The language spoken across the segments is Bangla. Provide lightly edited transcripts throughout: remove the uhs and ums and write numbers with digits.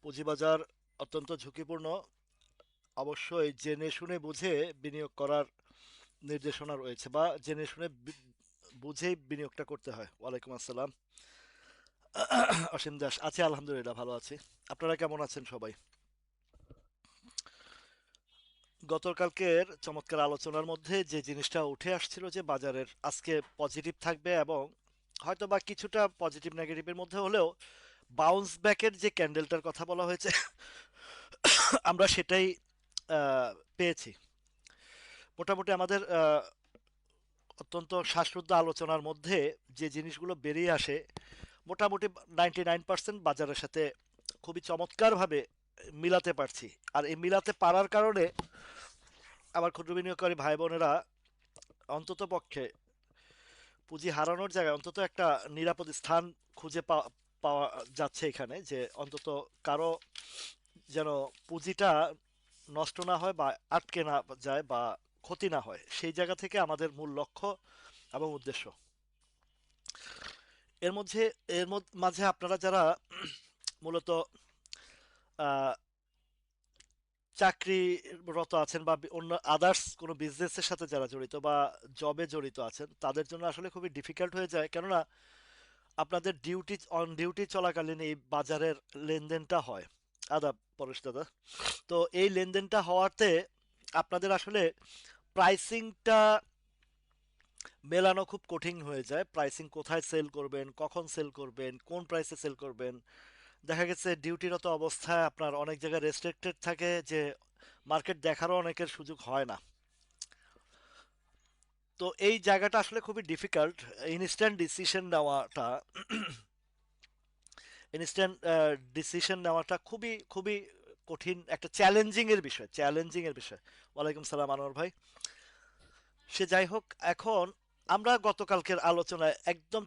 পুঁজিবাজার অত্যন্ত ঝুঁকিপূর্ণ। অবশ্যই জেনে শুনে বুঝে বিনিয়োগ করার নির্দেশনা রয়েছে, বা জেনে শুনে বুঝেই বিনিয়োগটা করতে হয়। ওয়ালাইকুম আসসালাম। অসীম দাস আছি, আলহামদুলিল্লাহ ভালো আছি। আপনারা কেমন আছেন সবাই? গতকালকের চমৎকার আলোচনার মধ্যে যে জিনিসটা উঠে আসছিল যে বাজারের আজকে পজিটিভ থাকবে, এবং হয়তো বা কিছুটা পজিটিভ নেগেটিভের মধ্যে হলেও বাউন্স ব্যাকের যে ক্যান্ডেলটার কথা বলা হয়েছে, আমরা সেটাই আহ, পেয়েছি। মোটামুটি আমাদের অত্যন্ত শ্বাসরুদ্ধ আলোচনার মধ্যে যে জিনিসগুলো বেরিয়ে আসে, মোটামুটি 99% বাজারের সাথে খুবই চমৎকারভাবে মিলাতে পারছি। আর এই মিলাতে পারার কারণে আমার ক্ষুদ্র বিনিয়োগকারী ভাই বোনেরা অন্তত পক্ষে পুঁজি হারানোর জায়গায় অন্তত একটা নিরাপদ স্থান খুঁজে পাওয়া যাচ্ছে এখানে, যে অন্তত কারো যেন পুঁজিটা নষ্ট না হয় বা আটকে না যায় বা ক্ষতি না হয়, সেই জায়গা থেকে আমাদের মূল লক্ষ্য এবং উদ্দেশ্য। এর মধ্যে মাঝে আপনারা যারা মূলত আহ, চাকরিরত আছেন বা অন্য আদার্স কোনো বিজনেসের সাথে যারা জড়িত বা জবে জড়িত আছেন, তাদের জন্য আসলে খুবই ডিফিকাল্ট হয়ে যায়, কেননা আপনাদের ডিউটি অন ডিউটি চলাকালীন এই বাজারের লেনদেনটা হয়। আদাব পরেশ দাদা। তো এই লেনদেনটা হওয়াতে আপনাদের আসলে প্রাইসিংটা মেলানো খুব কঠিন হয়ে যায়। প্রাইসিং কোথায় সেল করবেন, কখন সেল করবেন, কোন প্রাইসে সেল করবেন। দেখা গেছে ডিউটিরত অবস্থায় আপনার অনেক জায়গায় রেস্ট্রিক্টেড থাকে, যে মার্কেট দেখারও অনেকের সুযোগ হয় না। তো এই জায়গাটা আসলে খুবই ডিফিকাল্ট। ইনস্ট্যান্ট ডিসিশন নেওয়াটা ইনস্ট্যান্ট ডিসিশন নেওয়াটা খুবই খুবই কঠিন, একটা চ্যালেঞ্জিং এর বিষয়। ওয়ালাইকুম সালাম আনোয়ার ভাই। সে যাই হোক, এখন আমরা গতকালকের আলোচনায় একদম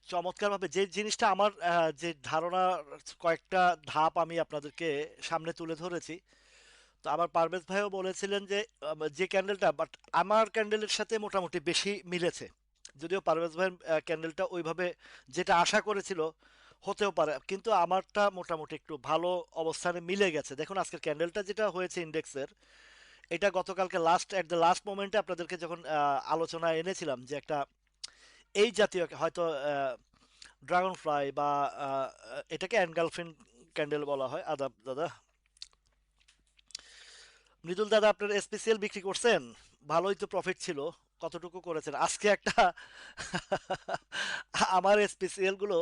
চমৎকারভাবে যে জিনিসটা আমার যে ধারণা, কয়েকটা ধাপ আমি আপনাদেরকে সামনে তুলে ধরেছি। তো আমার পারভেজ ভাইও বলেছিলেন যে যে ক্যান্ডেলটা, বাট আমার ক্যান্ডেলের সাথে মোটামুটি বেশি মিলেছে। যদিও পারভেজ ভাইয়ের ক্যান্ডেলটা ওইভাবে যেটা আশা করেছিল হতেও পারে, কিন্তু আমারটা মোটামুটি একটু ভালো অবস্থানে মিলে গেছে। দেখুন আজকের ক্যান্ডেলটা যেটা হয়েছে ইন্ডেক্সের, এটা গতকালকে লাস্ট মোমেন্টে আপনাদেরকে যখন আলোচনায় এনেছিলাম, যে একটা এই জাতীয় হয়তো ড্রাগন ফ্লাই বা আহ, এটাকে অ্যানগালফিন ক্যান্ডেল বলা হয়। আদাব দাদা। মৃদুল দাদা, আপনার এসপিসিএল বিক্রি করছেন? ভালোই তো প্রফিট ছিল। কতটুকু করেছেন আজকে একটা? আমার এসপিসিএল গুলো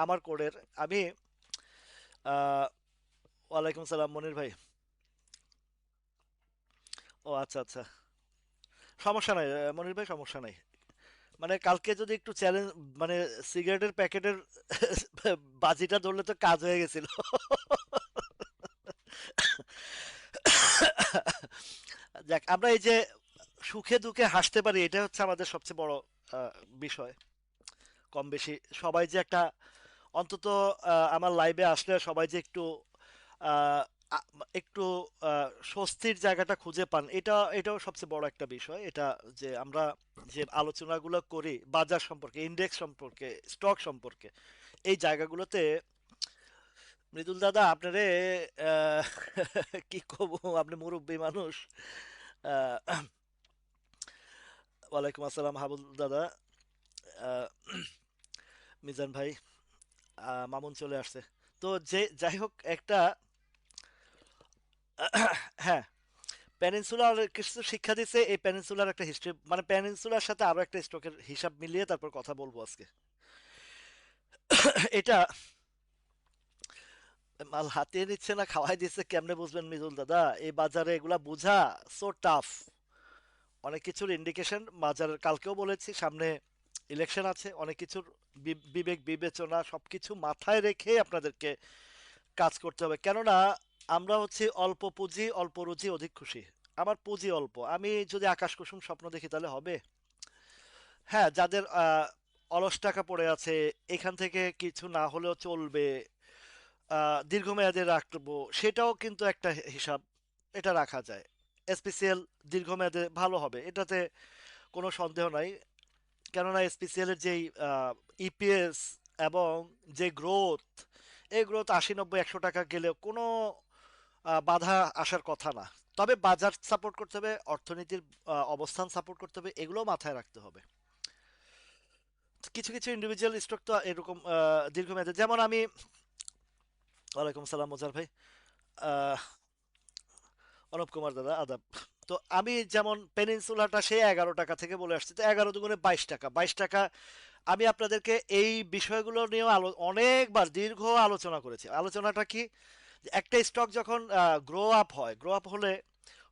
আমার কোডের আমি আহ, ওয়ালাইকুম সালাম মনির ভাই। ও আচ্ছা আচ্ছা, সমস্যা নাই মনির ভাই, সমস্যা নাই। মানে কালকে যদি একটু চ্যালেঞ্জ, মানে সিগারেটের প্যাকেটের বাজিটা ধরলে তো কাজ হয়ে গেছিল। যাক, আমরা এই যে সুখে দুঃখে হাসতে পারি, এটা হচ্ছে আমাদের সবচেয়ে বড় আহ, বিষয়। কম বেশি সবাই যে একটা অন্তত আমার লাইভে আসলে সবাই যে একটু আহ, আ- একটু স্বস্তির জায়গাটা খুঁজে পান, এটাও সবচেয়ে বড় একটা বিষয়। এটা যে আমরা যে আলোচনাগুলো করি বাজার সম্পর্কে, ইন্ডেক্স সম্পর্কে, স্টক সম্পর্কে, এই জায়গাগুলোতে মৃদুল দাদা আপনারে আহ, কি কব, আপনি মুরব্বী মানুষ। আহ, ওয়ালাইকুম আসসালাম হাবুল দাদা। আহ, মিজান ভাই, মামুন চলে আসছে। তো যে যাই হোক একটা হ্যাঁ, পেনিনসুলার কিছু শিক্ষা দিচ্ছে। এই পেনিনসুলার একটা হিস্ট্রি, মানে পেনিনসুলার সাথে আরো একটা স্ট্রোকের হিসাব মিলিয়ে তারপর কথা বলবো আজকে। এটা মাল হাতিয়ে নিচ্ছে না খাওয়াই দিচ্ছে, কেমনে বুঝবেন মিজুল দাদা? এই বাজারে এগুলা বোঝা সো টাফ। অনেক কিছুর ইন্ডিকেশন বাজারের, কালকেও বলেছি সামনে ইলেকশন আছে, অনেক কিছুর বিবেক বিবেচনা সবকিছু মাথায় রেখে আপনাদেরকে কাজ করতে হবে। কেননা আমরা হচ্ছে অল্প পুঁজি অল্প রুজি অধিক খুশি। আমার পুঁজি অল্প, আমি যদি আকাশ কুসুম স্বপ্ন দেখি তাহলে হবে? হ্যাঁ, যাদের অলস টাকা পড়ে আছে, এখান থেকে কিছু না হলেও চলবে, দীর্ঘমেয়াদে রাখবো, সেটাও কিন্তু একটা হিসাব, এটা রাখা যায়। এসপিসিএল দীর্ঘমেয়াদে ভালো হবে, এটাতে কোনো সন্দেহ নাই। কেননা এসপিসিএল এর যেই ইপিএস এবং যে গ্রোথ, এই গ্রোথ 80 90 100 টাকা গেলেও কোনো বাধা আসার কথা না। তবে বাজার সাপোর্ট করতে হবে, অর্থনীতির অবস্থান সাপোর্ট করতে হবে, এগুলো মাথায় রাখতে হবে। কিছু কিছু ইন্ডিভিজুয়াল স্টক তো এরকম দীর্ঘমেয়াদে, যেমন আমি, ওয়ালাইকুম সালাম মোজার ভাই, আহ, অনুপ কুমার দাদা আদাব। তো আমি যেমন পেনিনসুলাটা সে 11 টাকা থেকে বলে আসছি, তো 11 দুগুণে 22 টাকা, 22 টাকা। আমি আপনাদেরকে এই বিষয়গুলো নিয়েও অনেকবার দীর্ঘ আলোচনা করেছি। আলোচনাটা কি, যে একটা স্টক যখন গ্রো আপ হয়, গ্রো আপ হলে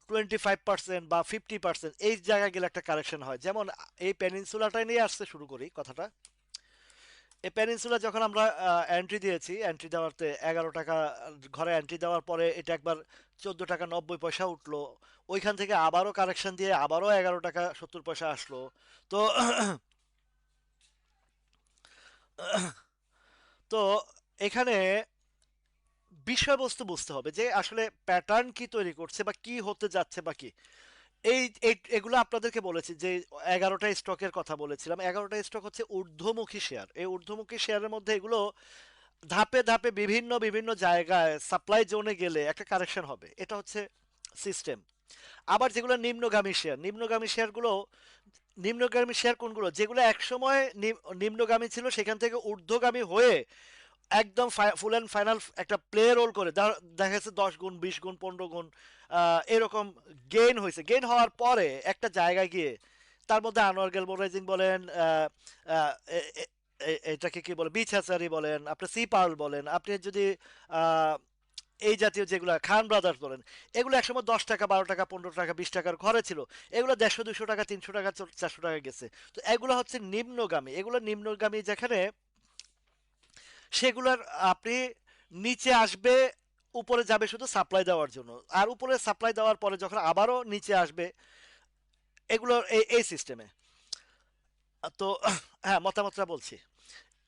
25% বা 50% এই জায়গায় গেলে একটা কারেকশন হয়। যেমন এই পেনিনসুলাটাই নিয়ে আসতে শুরু করি কথাটা। এই পেনিনসুলা যখন আমরা এন্ট্রি দিয়েছি, এন্ট্রি দেওয়াতে 11 টাকা ঘরে এন্ট্রি দেওয়ার পরে এটা একবার 14 টাকা 90 পয়সা উঠলো। ওইখান থেকে আবারও কারেকশন দিয়ে আবারও 11 টাকা 70 পয়সা আসলো। তো তো এখানে বিষয়বস্তু বুঝতে হবে যে আসলে প্যাটার্ন কি তৈরি করছে বা কি হতে যাচ্ছে বা কি। এগুলো আপনাদেরকে বলেছি যে 11টা স্টকের কথা বলেছিলাম। 11টা স্টক হচ্ছে ঊর্ধ্বমুখী শেয়ার। এই ঊর্ধ্বমুখী শেয়ারের মধ্যে এগুলো ধাপে ধাপে বিভিন্ন বিভিন্ন জায়গায় সাপ্লাই জোনে গেলে একটা কারেকশন হবে, এটা হচ্ছে সিস্টেম। আবার যেগুলো নিম্নগামী শেয়ার, নিম্নগামী শেয়ারগুলো, নিম্নগামী শেয়ার কোনগুলো, যেগুলো একসময় নিম্নগামী ছিল সেখান থেকে ঊর্ধ্বগামী হয়ে একদম ফুল অ্যান্ড ফাইনাল একটা প্লে রোল করে দেখা যাচ্ছে 10 গুণ 20 গুণ 15 গুণ এরকম গেইন হয়েছে। গেইন হওয়ার পরে একটা জায়গায় গিয়ে তার মধ্যে আনোয়ার গ্যালভানাইজিং বলেন, এটাকে কি বলে, বিচ হ্যাচারি বলেন, আপনি সি পার্ল বলেন, আপনি যদি আহ, এই জাতীয় যেগুলো খান ব্রাদার্স বলেন, এগুলো একসময় 10 টাকা 12 টাকা 15 টাকা 20 টাকার ঘরে ছিল। এগুলো 150 200 টাকা 300 টাকা 400 টাকা গেছে। তো এগুলো হচ্ছে নিম্নগামী। এগুলো নিম্নগামী যেখানে সেগুলোর আপনি নিচে আসবে, উপরে যাবে শুধু সাপ্লাই দেওয়ার জন্য, আর উপরে সাপ্লাই দেওয়ার পরে যখন আবারও নিচে আসবে, এগুলো এই সিস্টেমে। তো হ্যাঁ, মতামতটা বলছি।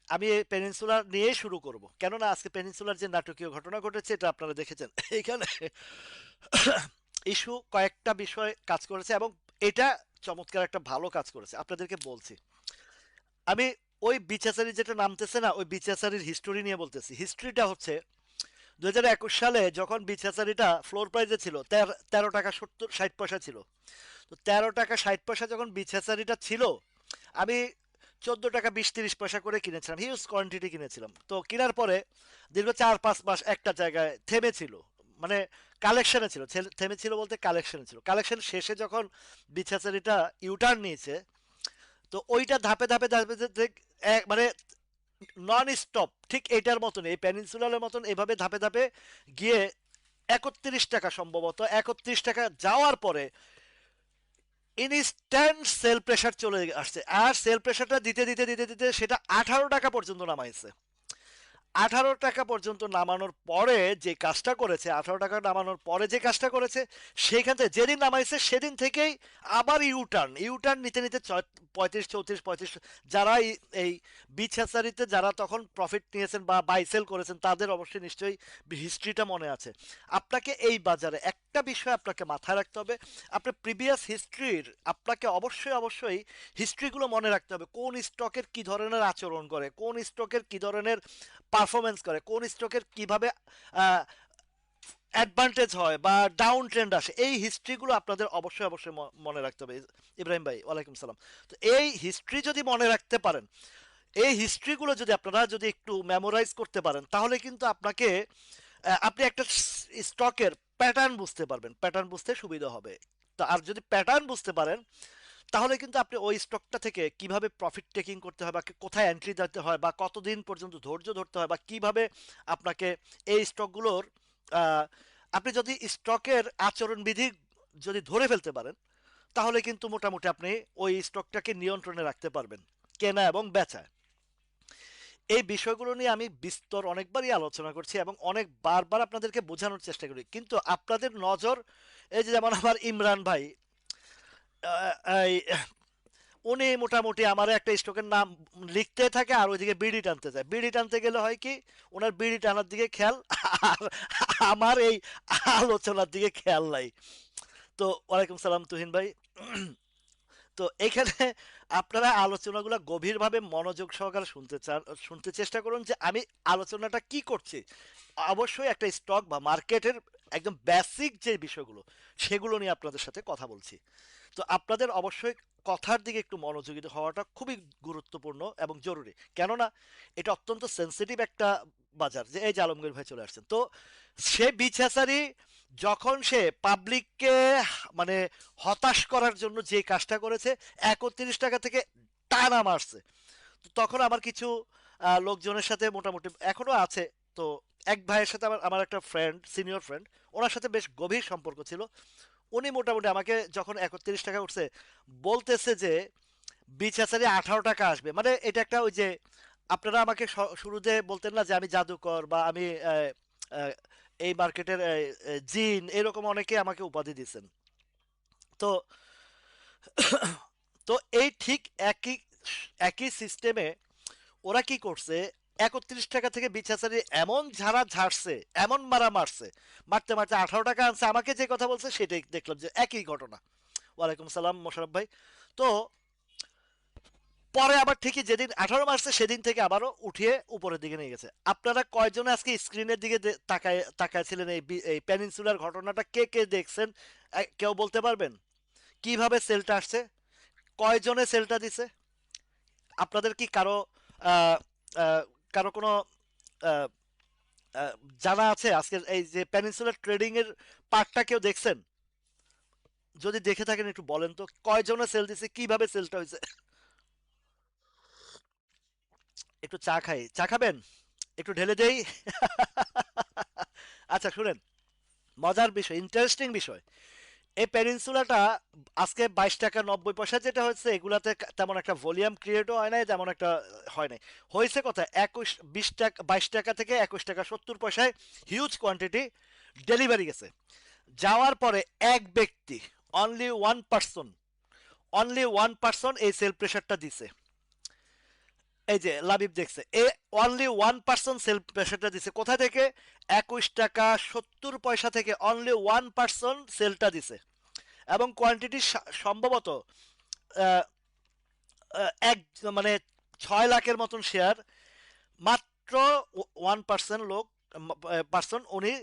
আমি এই পেনিনসুলার নিয়েই শুরু করব, কেননা আজকে পেনিনসুলার যে নাটকীয় ঘটনা ঘটেছে এটা আপনারা দেখেছেন। এখানে ইস্যু কয়েকটা বিষয় কাজ করেছে এবং এটা চমৎকার একটা ভালো কাজ করেছে, আপনাদেরকে বলছি। আমি ওই বিচাচারি যেটা নামতেছে না, ওই বিচাচারির হিস্টোরি নিয়ে বলতেছি। হিস্ট্রিটা হচ্ছে 2021 সালে যখন বিচাচারিটা ফ্লোর প্রাইজে ছিল 13 টাকা 60 পয়সা ছিল। তো 13 টাকা 60 পয়সা যখন বিচাচারিটা ছিল, আমি 14 টাকা 20 30 পয়সা করে কিনেছিলাম, হিউজ কোয়ান্টিটি কিনেছিলাম। তো কেনার পরে দীর্ঘ 4 5 মাস একটা জায়গায় থেমেছিল, মানে কালেকশনে ছিল। থেমেছিল বলতে কালেকশনে ছিল। কালেকশন শেষে যখন বিছাচারিটা ইউটার্ন নিয়েছে, তো ওইটা ধাপে ধাপে ধাপে ধাপে মানে নন স্টপ, ঠিক এটার মতন, এই পেনিনসুলারের মতন এভাবে ধাপে ধাপে গিয়ে 31 টাকা, সম্ভবত 31 টাকা যাওয়ার পরে ইনস্ট্যান্ট সেল প্রেশার চলে আসছে। আর সেল প্রেশারটা দিতে দিতে দিতে দিতে সেটা 18 টাকা পর্যন্ত নামাইছে। 18 টাকা পর্যন্ত নামানোর পরে যে কাজটা করেছে, 18 টাকা নামানোর পরে যে কাজটা করেছে, সেইখান থেকে যেদিন নামাইছে সেদিন থেকেই আবার ইউটার্ন ইউটার্ন নিতে নিতে 35 34 35, যারা এই বিচ হ্যাচারিতে যারা তখন প্রফিট নিয়েছেন বা বাই সেল করেছেন তাদের অবশ্যই নিশ্চয়ই হিস্ট্রিটা মনে আছে। আপনাকে এই বাজারে একটা বিষয় আপনাকে মাথায় রাখতে হবে, আপনার প্রিভিয়াস হিস্ট্রির আপনাকে অবশ্যই অবশ্যই হিস্ট্রিগুলো মনে রাখতে হবে। কোন স্টকের কি ধরনের আচরণ করে, কোন স্টকের কি ধরনের পারফরমেন্স করে, কোন স্টকের কিভাবে অ্যাডভান্টেজ হয় বা ডাউন ট্রেন্ড আসে, এই হিস্ট্রিগুলো আপনাদের অবশ্যই অবশ্যই মনে রাখতে হবে। ইব্রাহিম ভাই, ওয়ালাইকুম সালাম। তো এই হিস্ট্রি যদি মনে রাখতে পারেন, এই হিস্ট্রিগুলো যদি আপনারা যদি একটু মেমোরাইজ করতে পারেন, তাহলে কিন্তু আপনাকে আপনি একটা স্টকের প্যাটার্ন বুঝতে পারবেন, প্যাটার্ন বুঝতে সুবিধা হবে। তো আর যদি প্যাটার্ন বুঝতে পারেন, তাহলে কিন্তু আপনি ওই স্টকটা থেকে কিভাবে প্রফিট টেকিং করতে হয় বা কোথায় এন্ট্রি দিতে হয় বা কতদিন পর্যন্ত ধৈর্য ধরতে হয় বা কিভাবে আপনাকে এই স্টকগুলোর আহ, আপনি যদি স্টকের আচরণবিধি যদি ধরে ফেলতে পারেন, তাহলে কিন্তু মোটামুটি আপনি ওই স্টকটাকে নিয়ন্ত্রণে রাখতে পারবেন, কেনা এবং বেচা। এই বিষয়গুলো নিয়ে আমি বিস্তর অনেকবারই আলোচনা করছি এবং অনেক বারবার আপনাদেরকে বোঝানোর চেষ্টা করি, কিন্তু আপনাদের নজর, এই যে যেমন আমার ইমরান ভাই, এই উনি মোটামুটি আমার একটা স্টকের নাম লিখতে থাকে আর ওইদিকে বিড়ি টানতে যায়। বিড়ি টানতে গেলে হয় কি, ওনার বিড়ি টানার দিকে খেয়াল, আর আমার এই আলোচনার দিকে খেয়াল নাই। তো ওয়ালাইকুম সালাম তুহিন ভাই। তো এখানে আপনারা আলোচনাগুলো গভীরভাবে মনোযোগ সহকারে শুনতে চেষ্টা করুন যে আমি আলোচনাটা কি করছি। অবশ্যই একটা স্টক বা মার্কেটের একদম বেসিক যে বিষয়গুলো সেগুলো নিয়ে আপনাদের সাথে কথা বলছি। তো আপনাদের অবশ্যই কথার দিকে একটু মনোযোগী হওয়াটা খুবই গুরুত্বপূর্ণ এবং জরুরি, কেননা এটা অত্যন্ত সেন্সিটিভ একটা বাজার। যে এই যে আলমগীর ভাই চলে আসছেন, তো সে বিছাচারি যখন সে পাবলিককে মানে হতাশ করার জন্য যে কাজটা করেছে, 31 টাকা থেকে টানা মারছে। তো তখন আমার কিছু লোকজনের সাথে মোটামুটি এখনো আছে। তো এক ভাইয়ের সাথে আমার আমার একটা ফ্রেন্ড, সিনিয়র ফ্রেন্ড, ওনার সাথে বেশ গভীর সম্পর্ক ছিল। উনি মোটামুটি আমাকে যখন 31 টাকা উঠছে বলতেছে যে বিছাচারি 18 টাকা আসবে। মানে এটা একটা ওই যে আপনারা আমাকে শুরুতে বলতেন না যে আমি জাদুকর বা আমি আহ, এই মার্কেটের জিন, এরকম অনেকে আমাকে উপাধি দিয়েছেন। তো তো এই ঠিক একই একই সিস্টেমে ওরা কি করছে, 31 টাকা থেকে বিছাচারি এমন ঝাড়া ঝাড়ছে, এমন মারা মারছে, মারতে মারতে 18 টাকা আনছে। আমাকে যে কথা বলছে সেটাই দেখলাম যে একই ঘটনা। ওয়ালাইকুম সালাম মোশারফ ভাই। তো পরে আবার ঠিকই যেদিন 18 মার্চে সেদিন থেকে আবারও উঠিয়ে উপরের দিকে নিয়ে গেছে। আপনারা কয়জনে আজকে স্ক্রিনের দিকে তাকায় তাকাইছিলেন? এই পেনিনসুলার ঘটনাটা কে কে দেখছেন? কেউ বলতে পারবেন কিভাবে সেলটা আসছে? কয়জনে সেলটা দিছে? আপনাদের কি কারো আহ, আহ, কারো কোনো আহ, আহ, জানা আছে আজকের এই যে পেনিনসুলার ট্রেডিং এর পার্টটা কেউ দেখছেন? যদি দেখে থাকেন একটু বলেন তো কয়জনে সেল দিছে, কিভাবে সেলটা হয়েছে। একটু চা খাই, চা খাবেন? একটু ঢেলে দেই। আচ্ছা শুনেন, মজার বিষয়, ইন্টারেস্টিং বিষয়, এই পেনিনসুলাটা আজকে 22 টাকা 90 পয়সা যেটা হচ্ছে, এগুলাতে তেমন একটা ভলিউম ক্রিয়েটও হয় নাই, তেমন একটা হয় নাই। হয়েছে কথা 21 20 টাকা 22 টাকা থেকে 21 টাকা 70 পয়সায় হিউজ কোয়ান্টিটি ডেলিভারি গেছে। যাওয়ার পরে এক ব্যক্তি, অনলি ওয়ান পার্সন, এই সেল প্রেশারটা দিছে। এই যে লাবিব দেখছে, A only one person sell প্রেশারটা দিছে। কোথা থেকে? 21 টাকা 70 পয়সা থেকে অনলি ওয়ান পার্সন সেলটা দিছে। এবং কোয়ান্টিটি সম্ভবত আহ, এক মানে 6 লাখের মতন শেয়ার। মাত্র 1% লোক, পার্সন উনি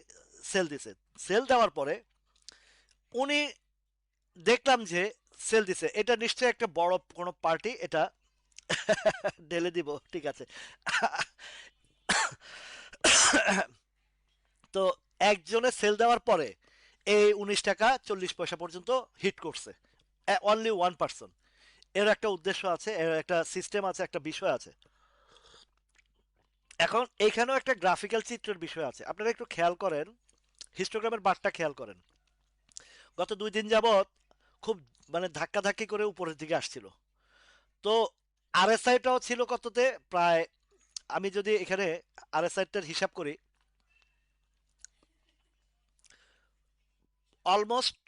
সেল দিছে। সেল দেওয়ার পরে উনি দেখলাম যে সেল দিছে, এটা নিশ্চয়ই একটা বড় কোনো পার্টি এটা। ঢেলে দিব, ঠিক আছে। তো একজনে সেল দেওয়ার পরে এই 19 টাকা 40 পয়সা পর্যন্ত হিট করছে, অনলি ওয়ান পার্সন। এর একটা উদ্দেশ্য আছে, এর একটা সিস্টেম আছে, একটা বিষয় আছে। এখন এইখানেও একটা গ্রাফিক্যাল চিত্রের বিষয় আছে, আপনারা একটু খেয়াল করেন, হিস্টোগ্রামের বারটা খেয়াল করেন। গত 2 দিন যাবৎ খুব মানে ধাক্কাধাক্কি করে উপরের দিকে আসছিল। তো আরএসআইটাও ছিল কততে, প্রায় আমি যদি এখানে আরএসআইটার হিসাব করি, অলমোস্ট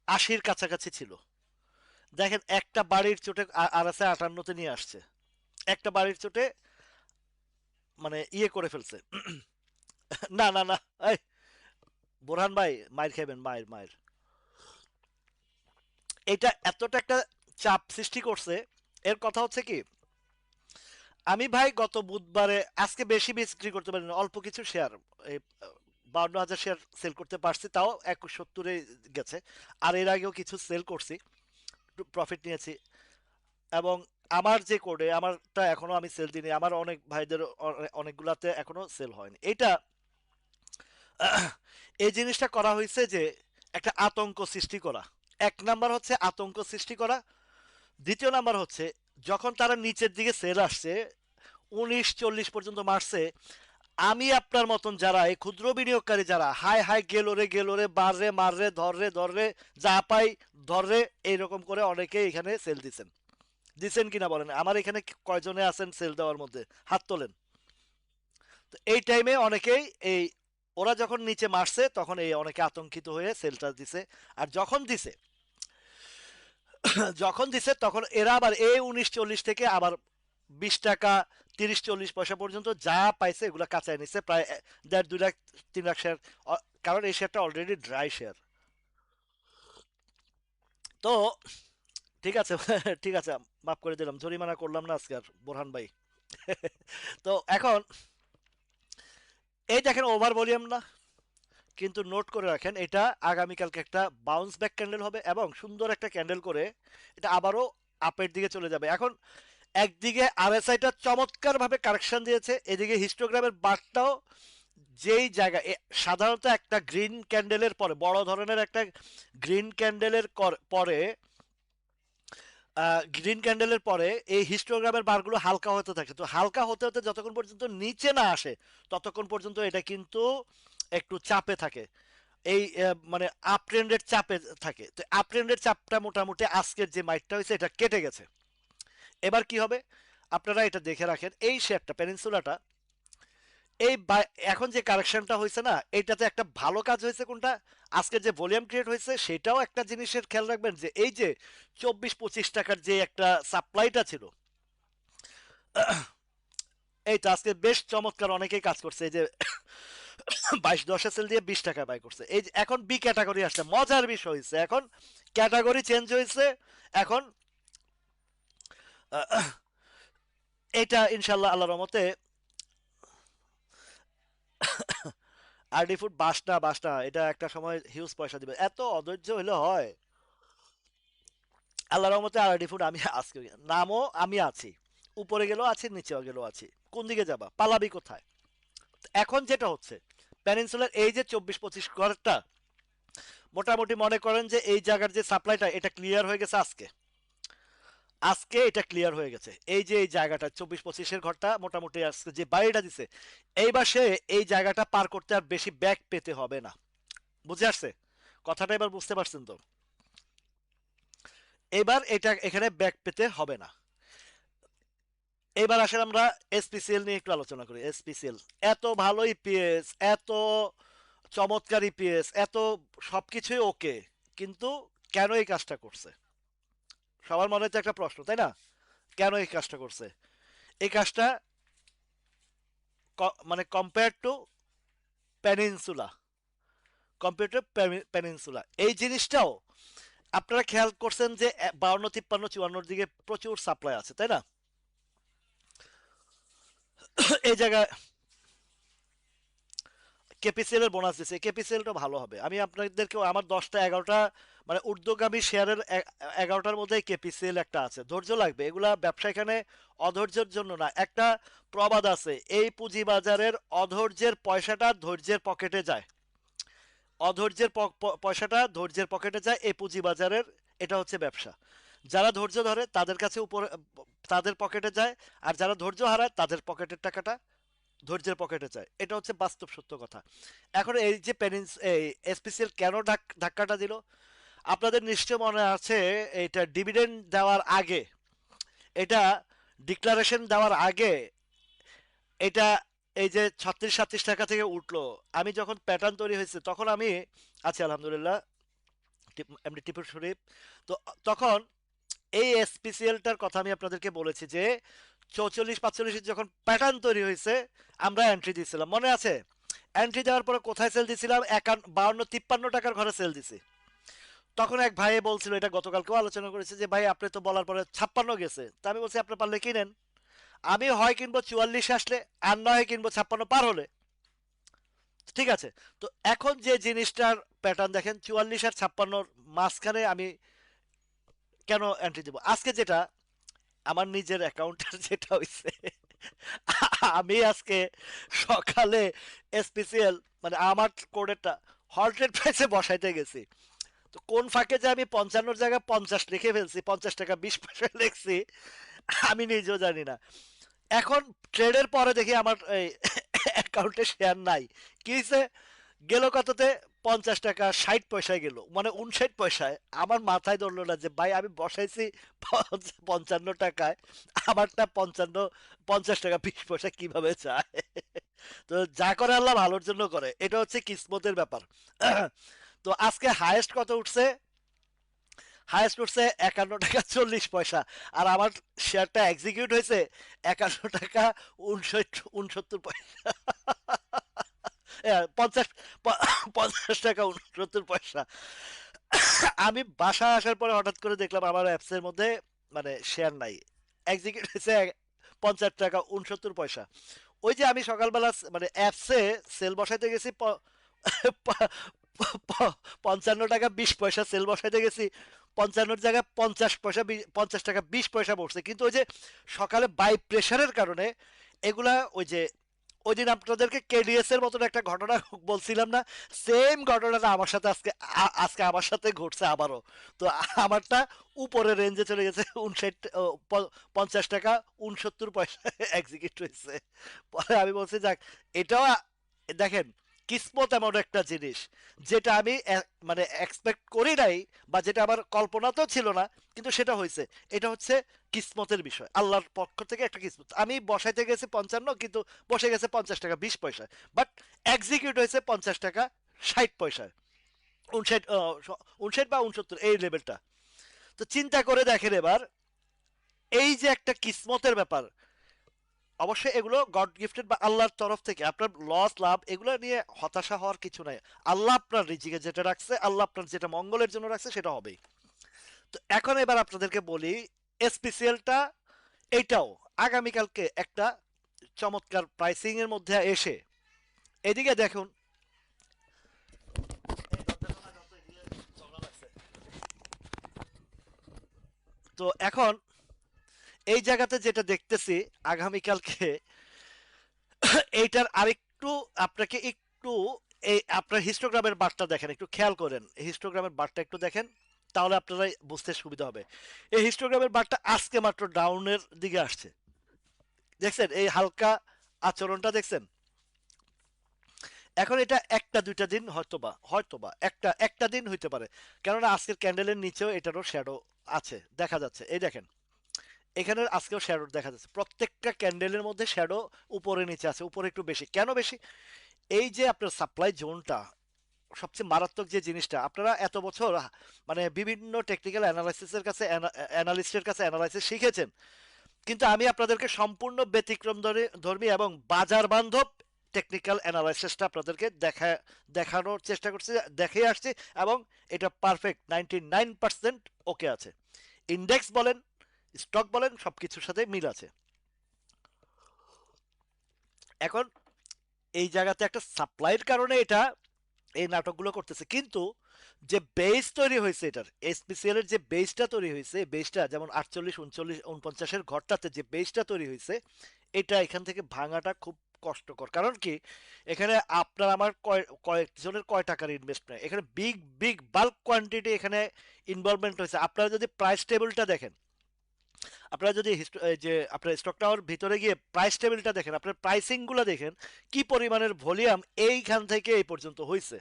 80-র কাছাকাছি ছিল। দেখেন একটা বাড়ির চোটে আরএসআই 58-তে নিয়ে আসছে। একটা বাড়ির চোটে মানে ইয়ে করে ফেলছে। না না না, এই বোরহান ভাই মায়ের খাবেন, মায়ের মায়ের। এটা এতটা একটা চাপ সৃষ্টি করছে। এর কথা হচ্ছে কি, আমি ভাই গত বুধবারে, আজকে বেশি বিক্রি করতে পারিনি, অল্প কিছু শেয়ার, এই 52,000 শেয়ার সেল করতে পারছি, তাও 2170-এ গেছে। আর এর আগেও কিছু সেল করছি, প্রফিট নিয়েছি। এবং আমার যে কোডে আমারটা এখনো আমি সেল দিইনি, আমার অনেক ভাইদের অনেকগুলাতে এখনো সেল হয়নি। এটা এই জিনিসটা করা হয়েছে যে একটা আতঙ্ক সৃষ্টি করা। এক নাম্বার হচ্ছে আতঙ্ক সৃষ্টি করা। দ্বিতীয় নাম্বার হচ্ছে যখন তারা নিচের দিকে সেল আসছে 1940 পর্যন্ত মারছে, আমি আপনার মতন যারা এই ক্ষুদ্র বিনিয়োগকারী যারা হাই হাই গেলো রে বাড়রে মাররে ধররে ধররে যা পাই ধররে, এইরকম করে অনেকে এখানে সেল দিচ্ছেন। দিচ্ছেন কিনা বলেন, আমার এখানে কয়জনে আছেন সেল দেওয়ার মধ্যে, হাত তোলেন। তো এই টাইমে অনেকেই এই ওরা যখন নিচে মারছে তখন এই অনেকে আতঙ্কিত হয়ে সেলটা দিছে। আর যখন দিছে তখন এরা আবার এই 1940 থেকে আবার 20 টাকা 30-40 পয়সা পর্যন্ত যা পাইছে এগুলা কাঁচায় নিচ্ছে, প্রায় 1.5 2 লাখ 3 লাখ শেয়ার। কারণ এই শেয়ারটা অলরেডি ড্রাই শেয়ার। তো ঠিক আছে ঠিক আছে, মাফ করে দিলাম, জরিমানা করলাম না আজকে আর, বোরহান ভাই। তো এখন এই দেখেন ওভার ভলিউম না, কিন্তু নোট করে রাখেন এটা আগামীকালকে একটা বাউন্স ব্যাক ক্যান্ডেল হবে এবং সুন্দর একটা ক্যান্ডেল করে এটা আবারও আপের দিকে চলে যাবে। এখন একদিকে আরএসআইটা চমৎকার ভাবে কারেকশন দিয়েছে, এদিকে হিস্টোগ্রামের বারটাও যেই জায়গা সাধারণত একটা গ্রিন ক্যান্ডেলের পরে, বড় ধরনের একটা গ্রিন ক্যান্ডেলের পরে, গ্রিন ক্যান্ডেলের পরে এই হিস্টোগ্রামের বারগুলো হালকা হতে থাকে, তো হালকা হতে হতে যতক্ষণ পর্যন্ত নিচে না আসে ততক্ষণ পর্যন্ত এটা কিন্তু একটু চাপে থাকে, এই মানে আপ ট্রেন্ডের চাপে থাকে। তো আপ ট্রেন্ডের চাপটা মোটামুটি আজকের যে মাইটটা হয়েছে এটা কেটে গেছে। এবার কি হবে আপনারা এটা দেখে রাখেন, এই শেয়ারটা পেনিনসুলাটা এই এখন যে কারেকশনটা হয়েছে না, এটাতে একটা ভালো কাজ হয়েছে কোনটা, আজকের যে ভলিউম ক্রিয়েট হয়েছে সেটাও একটা জিনিসের খেয়াল রাখবেন, যে এই যে 24-25 টাকার যে একটা সাপ্লাইটা ছিল, এইটা আজকে বেশ চমৎকার অনেকেই কাজ করছে, এই যে 22-10 সেল দিয়ে 20 টাকা বাই করছে। এই যে এখন বি ক্যাটাগরি আসছে, মজার বিষয় হয়েছে এখন ক্যাটাগরি চেঞ্জ হয়েছে। এখন এটা ইনশাল্লাহ আল্লাহর রহমতে আরডি ফুড বাসটা এটা একটা সময় হিউজ পয়সা দিবে, এত অধৈর্য হইলে হয়। আল্লাহর রহমতে আরডি ফুড আমি আজকে নামও আমি আছি, উপরে গেলেও আছি নিচেও গেলেও আছি, কোন দিকে যাবা পালাবি কোথায়। এখন যেটা হচ্ছে প্যানিনসুলার এই যে 24-25 ঘরটা, মোটামুটি মনে করেন যে এই জায়গার যে সাপ্লাইটা এটা ক্লিয়ার হয়ে গেছে আজকে, আজকে এটা ক্লিয়ার হয়ে গেছে, এই যে এই জায়গাটা 24-25-এর ঘরটা মোটামুটি আজকে যে বাইরেটা দিছে, এইবার সে এই জায়গাটা পার করতে আর বেশি ব্যাক পেতে হবে না। বুঝে আসছে কথাটা, এবার বুঝতে পারছেন তো? এবার এটা এখানে ব্যাক পেতে হবে না। এবার আসলে আমরা এসপিসিএল নিয়ে একটু আলোচনা করি। এসপিসিএল এত ভালো ইপিএস, এত চমৎকার ইপিএস, এত সবকিছুই ওকে, কিন্তু কেন এই কাজটা করছে? সবার মনে হচ্ছে একটা প্রশ্ন, তাই না? কেন এই কাজটা করছে? এই কাজটা মানে compare to peninsula, compare to peninsula এই জিনিসটাও আপনারা খেয়াল করছেন যে 52, 53, 54 দিকে প্রচুর সাপ্লাই আছে, তাই না? এই জায়গায় কেপিসিএল এর বোনাস দিছে, কেপিসিএলটা ভালো হবে। আমি আপনাদেরকে আমার 10টা 11টা মানে ঊর্ধ্বগামী শেয়ারের 11টার মধ্যে কেপিসিএল একটা আছে, ধৈর্য লাগবে, এগুলা ব্যবসা এখানে অধৈর্যের জন্য না। একটা প্রবাদ আছে, এই পুঁজিবাজারের অধৈর্যের পয়সাটা ধৈর্যের পকেটে যায়, অধৈর্যের পয়সাটা ধৈর্যের পকেটে যায় এই পুঁজিবাজারের, এটা হচ্ছে ব্যবসা। যারা ধৈর্য ধরে তাদের কাছে উপরে, তাদের পকেটে যায়, আর যারা ধৈর্য হারায় তাদের পকেটের টাকাটা ধৈর্যের পকেটে যায়, এটা হচ্ছে বাস্তব সত্য কথা। এখন এই যে এই এসপিসিএল কেন ধাক্কাটা দিল, আপনাদের নিশ্চয় মনে আছে, এটা ডিভিডেন্ড দেওয়ার আগে, এটা ডিক্লারেশন দেওয়ার আগে, এটা এই যে 36-37 টাকা থেকে উঠলো, আমি যখন প্যাটার্ন তৈরি হয়েছে তখন আমি আছি আলহামদুলিল্লাহ, এমনি টিপুর শরীফ। তো তখন এই এসপিসিএলটার কথা আমি আপনাদেরকে বলেছি যে 44-45 যখন প্যাটার্ন তৈরি হয়েছে আমরা এন্ট্রি দিয়েছিলাম, মনে আছে? এন্ট্রি দেওয়ার পরে কোথায় সেল দিছিলাম? 52-53 টাকার ঘরে সেল দিছি। তখন এক ভাই বলছিল, এটা গতকালকেও আলোচনা করেছে, যে ভাই আপনি তো বলার পরে 56 গেছে, তা আমি বলছি আপনি পারলে কিনেন, আমি হয় কিনবো 44 আসলে, আর নয় কিনবো 56 পার হলে। ঠিক আছে, তো এখন যে জিনিসটার প্যাটার্ন দেখেন, 44 আর 56 মাঝখানে আমি কেন এন্ট্রি দিব? আজকে যেটা আমার নিজের অ্যাকাউন্টের যেটা হইছে, আমি আজকে সকালে এসপিসিএল মানে আমার কোডেরটা হল্টেড প্রাইসে বসাইতে গেছি, তো কোন ফাঁকে যে আমি 55 জায়গায় 50 লিখে ফেলছি, 50 টাকা 20 পয়সা লিখছি, আমি নিজেও জানি না। এখন ট্রেডের পরে দেখি আমার এই অ্যাকাউন্টে শেয়ার নাই, কি হয়েছে? গেল কততে? 50 টাকা 60 পয়সায় গেল, মানে 59 পয়সায়। আমার মাথায় ধরলো না যে ভাই আমি বসাইছি 55 টাকায়, আমারটা 50 টাকা 20 পয়সা কিভাবে চায়। তো যা করে আল্লাহ ভালোর জন্য করে, এটা হচ্ছে কিসমতের ব্যাপার। তো আজকে হায়েস্ট কত উঠছে? হায়েস্ট উঠছে 51 টাকা 40 পয়সা, আর আমার শেয়ারটা এক্সিকিউট হয়েছে 51 টাকা 69 69 পয়সা। 50 50 টাকা 69 পয়সা। আমি বাসায় আসার পরে হঠাৎ করে দেখলাম আমার অ্যাপসের মধ্যে মানে শেয়ার নাই, এক্সিকিউট হয়েছে 50 টাকা 69 পয়সা। ওই যে আমি সকালবেলা মানে অ্যাপসে সেল বসাইতে গেছি প- 55 টাকা 20 পয়সা সেল বসাইতে গেছি, 55 জায়গায় 50 পয়সা 50 টাকা 20 পয়সা পড়ছে। কিন্তু ওই যে সকালে বাই প্রেশারের কারণে এগুলা ওই যে ওই দিন আপনাদেরকে কেডিএস এর মতন একটা ঘটনা বলছিলাম না, সেম ঘটনাটা আমার সাথে আজকে আজকে আমার সাথে ঘটছে আবারও। তো আমারটা উপরে রেঞ্জে চলে গেছে 50 টাকা 69 পয়সা এক্সিকিউট হয়েছে। পরে আমি বলছি যাক, এটাও দেখেন কিসমত এমন একটা জিনিস যেটা আমি মানে এক্সপেক্ট করি নাই, বা যেটা আমার কল্পনাতেও ছিল না, কিন্তু সেটা হয়েছে। এটা হচ্ছে কিসমতের বিষয়, আল্লাহর পক্ষ থেকে একটা কিসমত। আমি বসাইতে গেছি 55, কিন্তু বসে গেছে 50 টাকা 20 পয়সা, বাট এক্সিকিউট হয়েছে 50 টাকা 60 পয়সায়। 59 বা 69 এই লেভেলটা। তো চিন্তা করে দেখেন এবার, এই যে একটা কিসমতের ব্যাপার। অবশ্যই এগুলো গড গিফটেড বা আল্লাহর তরফ থেকে, আপনার লস লাভ এগুলো নিয়ে হতাশা হওয়ার কিছু নাই। আল্লাহ আপনার রিজিকে যেটা রাখছে, আল্লাহ আপনার যেটা মঙ্গলের জন্য রাখছে সেটা হবেই। তো এখন এবার আপনাদেরকে বলি, স্পেশালটা এইটাও আগামীকালকে একটা চমৎকার প্রাইসিং এর মধ্যে এসে, এদিকে দেখুন। তো এখন এই জায়গাতে যেটা দেখতেছি আগামীকালকে, এইটার আরেকটু আপনাকে একটু এই আপনার হিস্টোগ্রামের বারটা দেখেন, একটু খেয়াল করেন হিস্টোগ্রামের বারটা একটু দেখেন, তাহলে আপনারা বুঝতে সুবিধা হবে। এই হিস্টোগ্রামের বারটা আজকে মাত্র ডাউনের দিকে আসছে, দেখছেন এই হালকা আচরণটা দেখছেন। এখন এটা একটা দুইটা দিন হয়তোবা একটা একটা দিন হইতে পারে, কেননা আজকের ক্যান্ডেলের নিচেও এটারও শ্যাডো আছে, দেখা যাচ্ছে। এই দেখেন এখানে আজকেও শ্যাডো দেখা যাচ্ছে, প্রত্যেকটা ক্যান্ডেলের মধ্যে শ্যাডো উপরে নিচে আছে, উপরে একটু বেশি। কেন বেশি? এই যে আপনার সাপ্লাই জোনটা, সবচেয়ে মারাত্মক যে জিনিসটা, আপনারা এত বছর মানে বিভিন্ন টেকনিক্যাল অ্যানালাইসিসের কাছে অ্যানালিস্টের কাছে অ্যানালাইসিস শিখেছেন, কিন্তু আমি আপনাদেরকে সম্পূর্ণ ব্যতিক্রম ধর্মী এবং বাজার বান্ধব টেকনিক্যাল অ্যানালাইসিসটা আপনাদেরকে দেখানোর চেষ্টা করছি, দেখে আসছি, এবং এটা পারফেক্ট 99% ওকে আছে। ইন্ডেক্স বলেন, স্টক বলেন, সবকিছুর সাথে মিল আছে। এখন এই জায়গাতে একটা সাপ্লাইয়ের কারণে এটা এই নাটকগুলো করতেছে, কিন্তু যে বেস তৈরি হয়েছে এটার, এসপিসিএল এর যে বেসটা তৈরি হয়েছে, বেসটা যেমন 48 49 49 ঘরটাতে যে বেসটা তৈরি হয়েছে, এটা এখান থেকে ভাঙাটা খুব কষ্টকর। কারণ কি, এখানে আপনার আমার কয়েকজনের কয় টাকার ইনভেস্টমেন্ট, এখানে বিগ বিগ বাল্ক কোয়ান্টিটি এখানে ইনভলভমেন্ট হয়েছে। আপনারা যদি প্রাইস টেবিলটা দেখেন, আপনারা যদি এই যে আপনার স্টক টাওয়ার ভিতরে গিয়ে প্রাইস টেবিলটা দেখেন, আপনার প্রাইসিং গুলো দেখেন, কি পরিমাণের ভলিউম এইখান থেকে এই পর্যন্ত হয়েছে।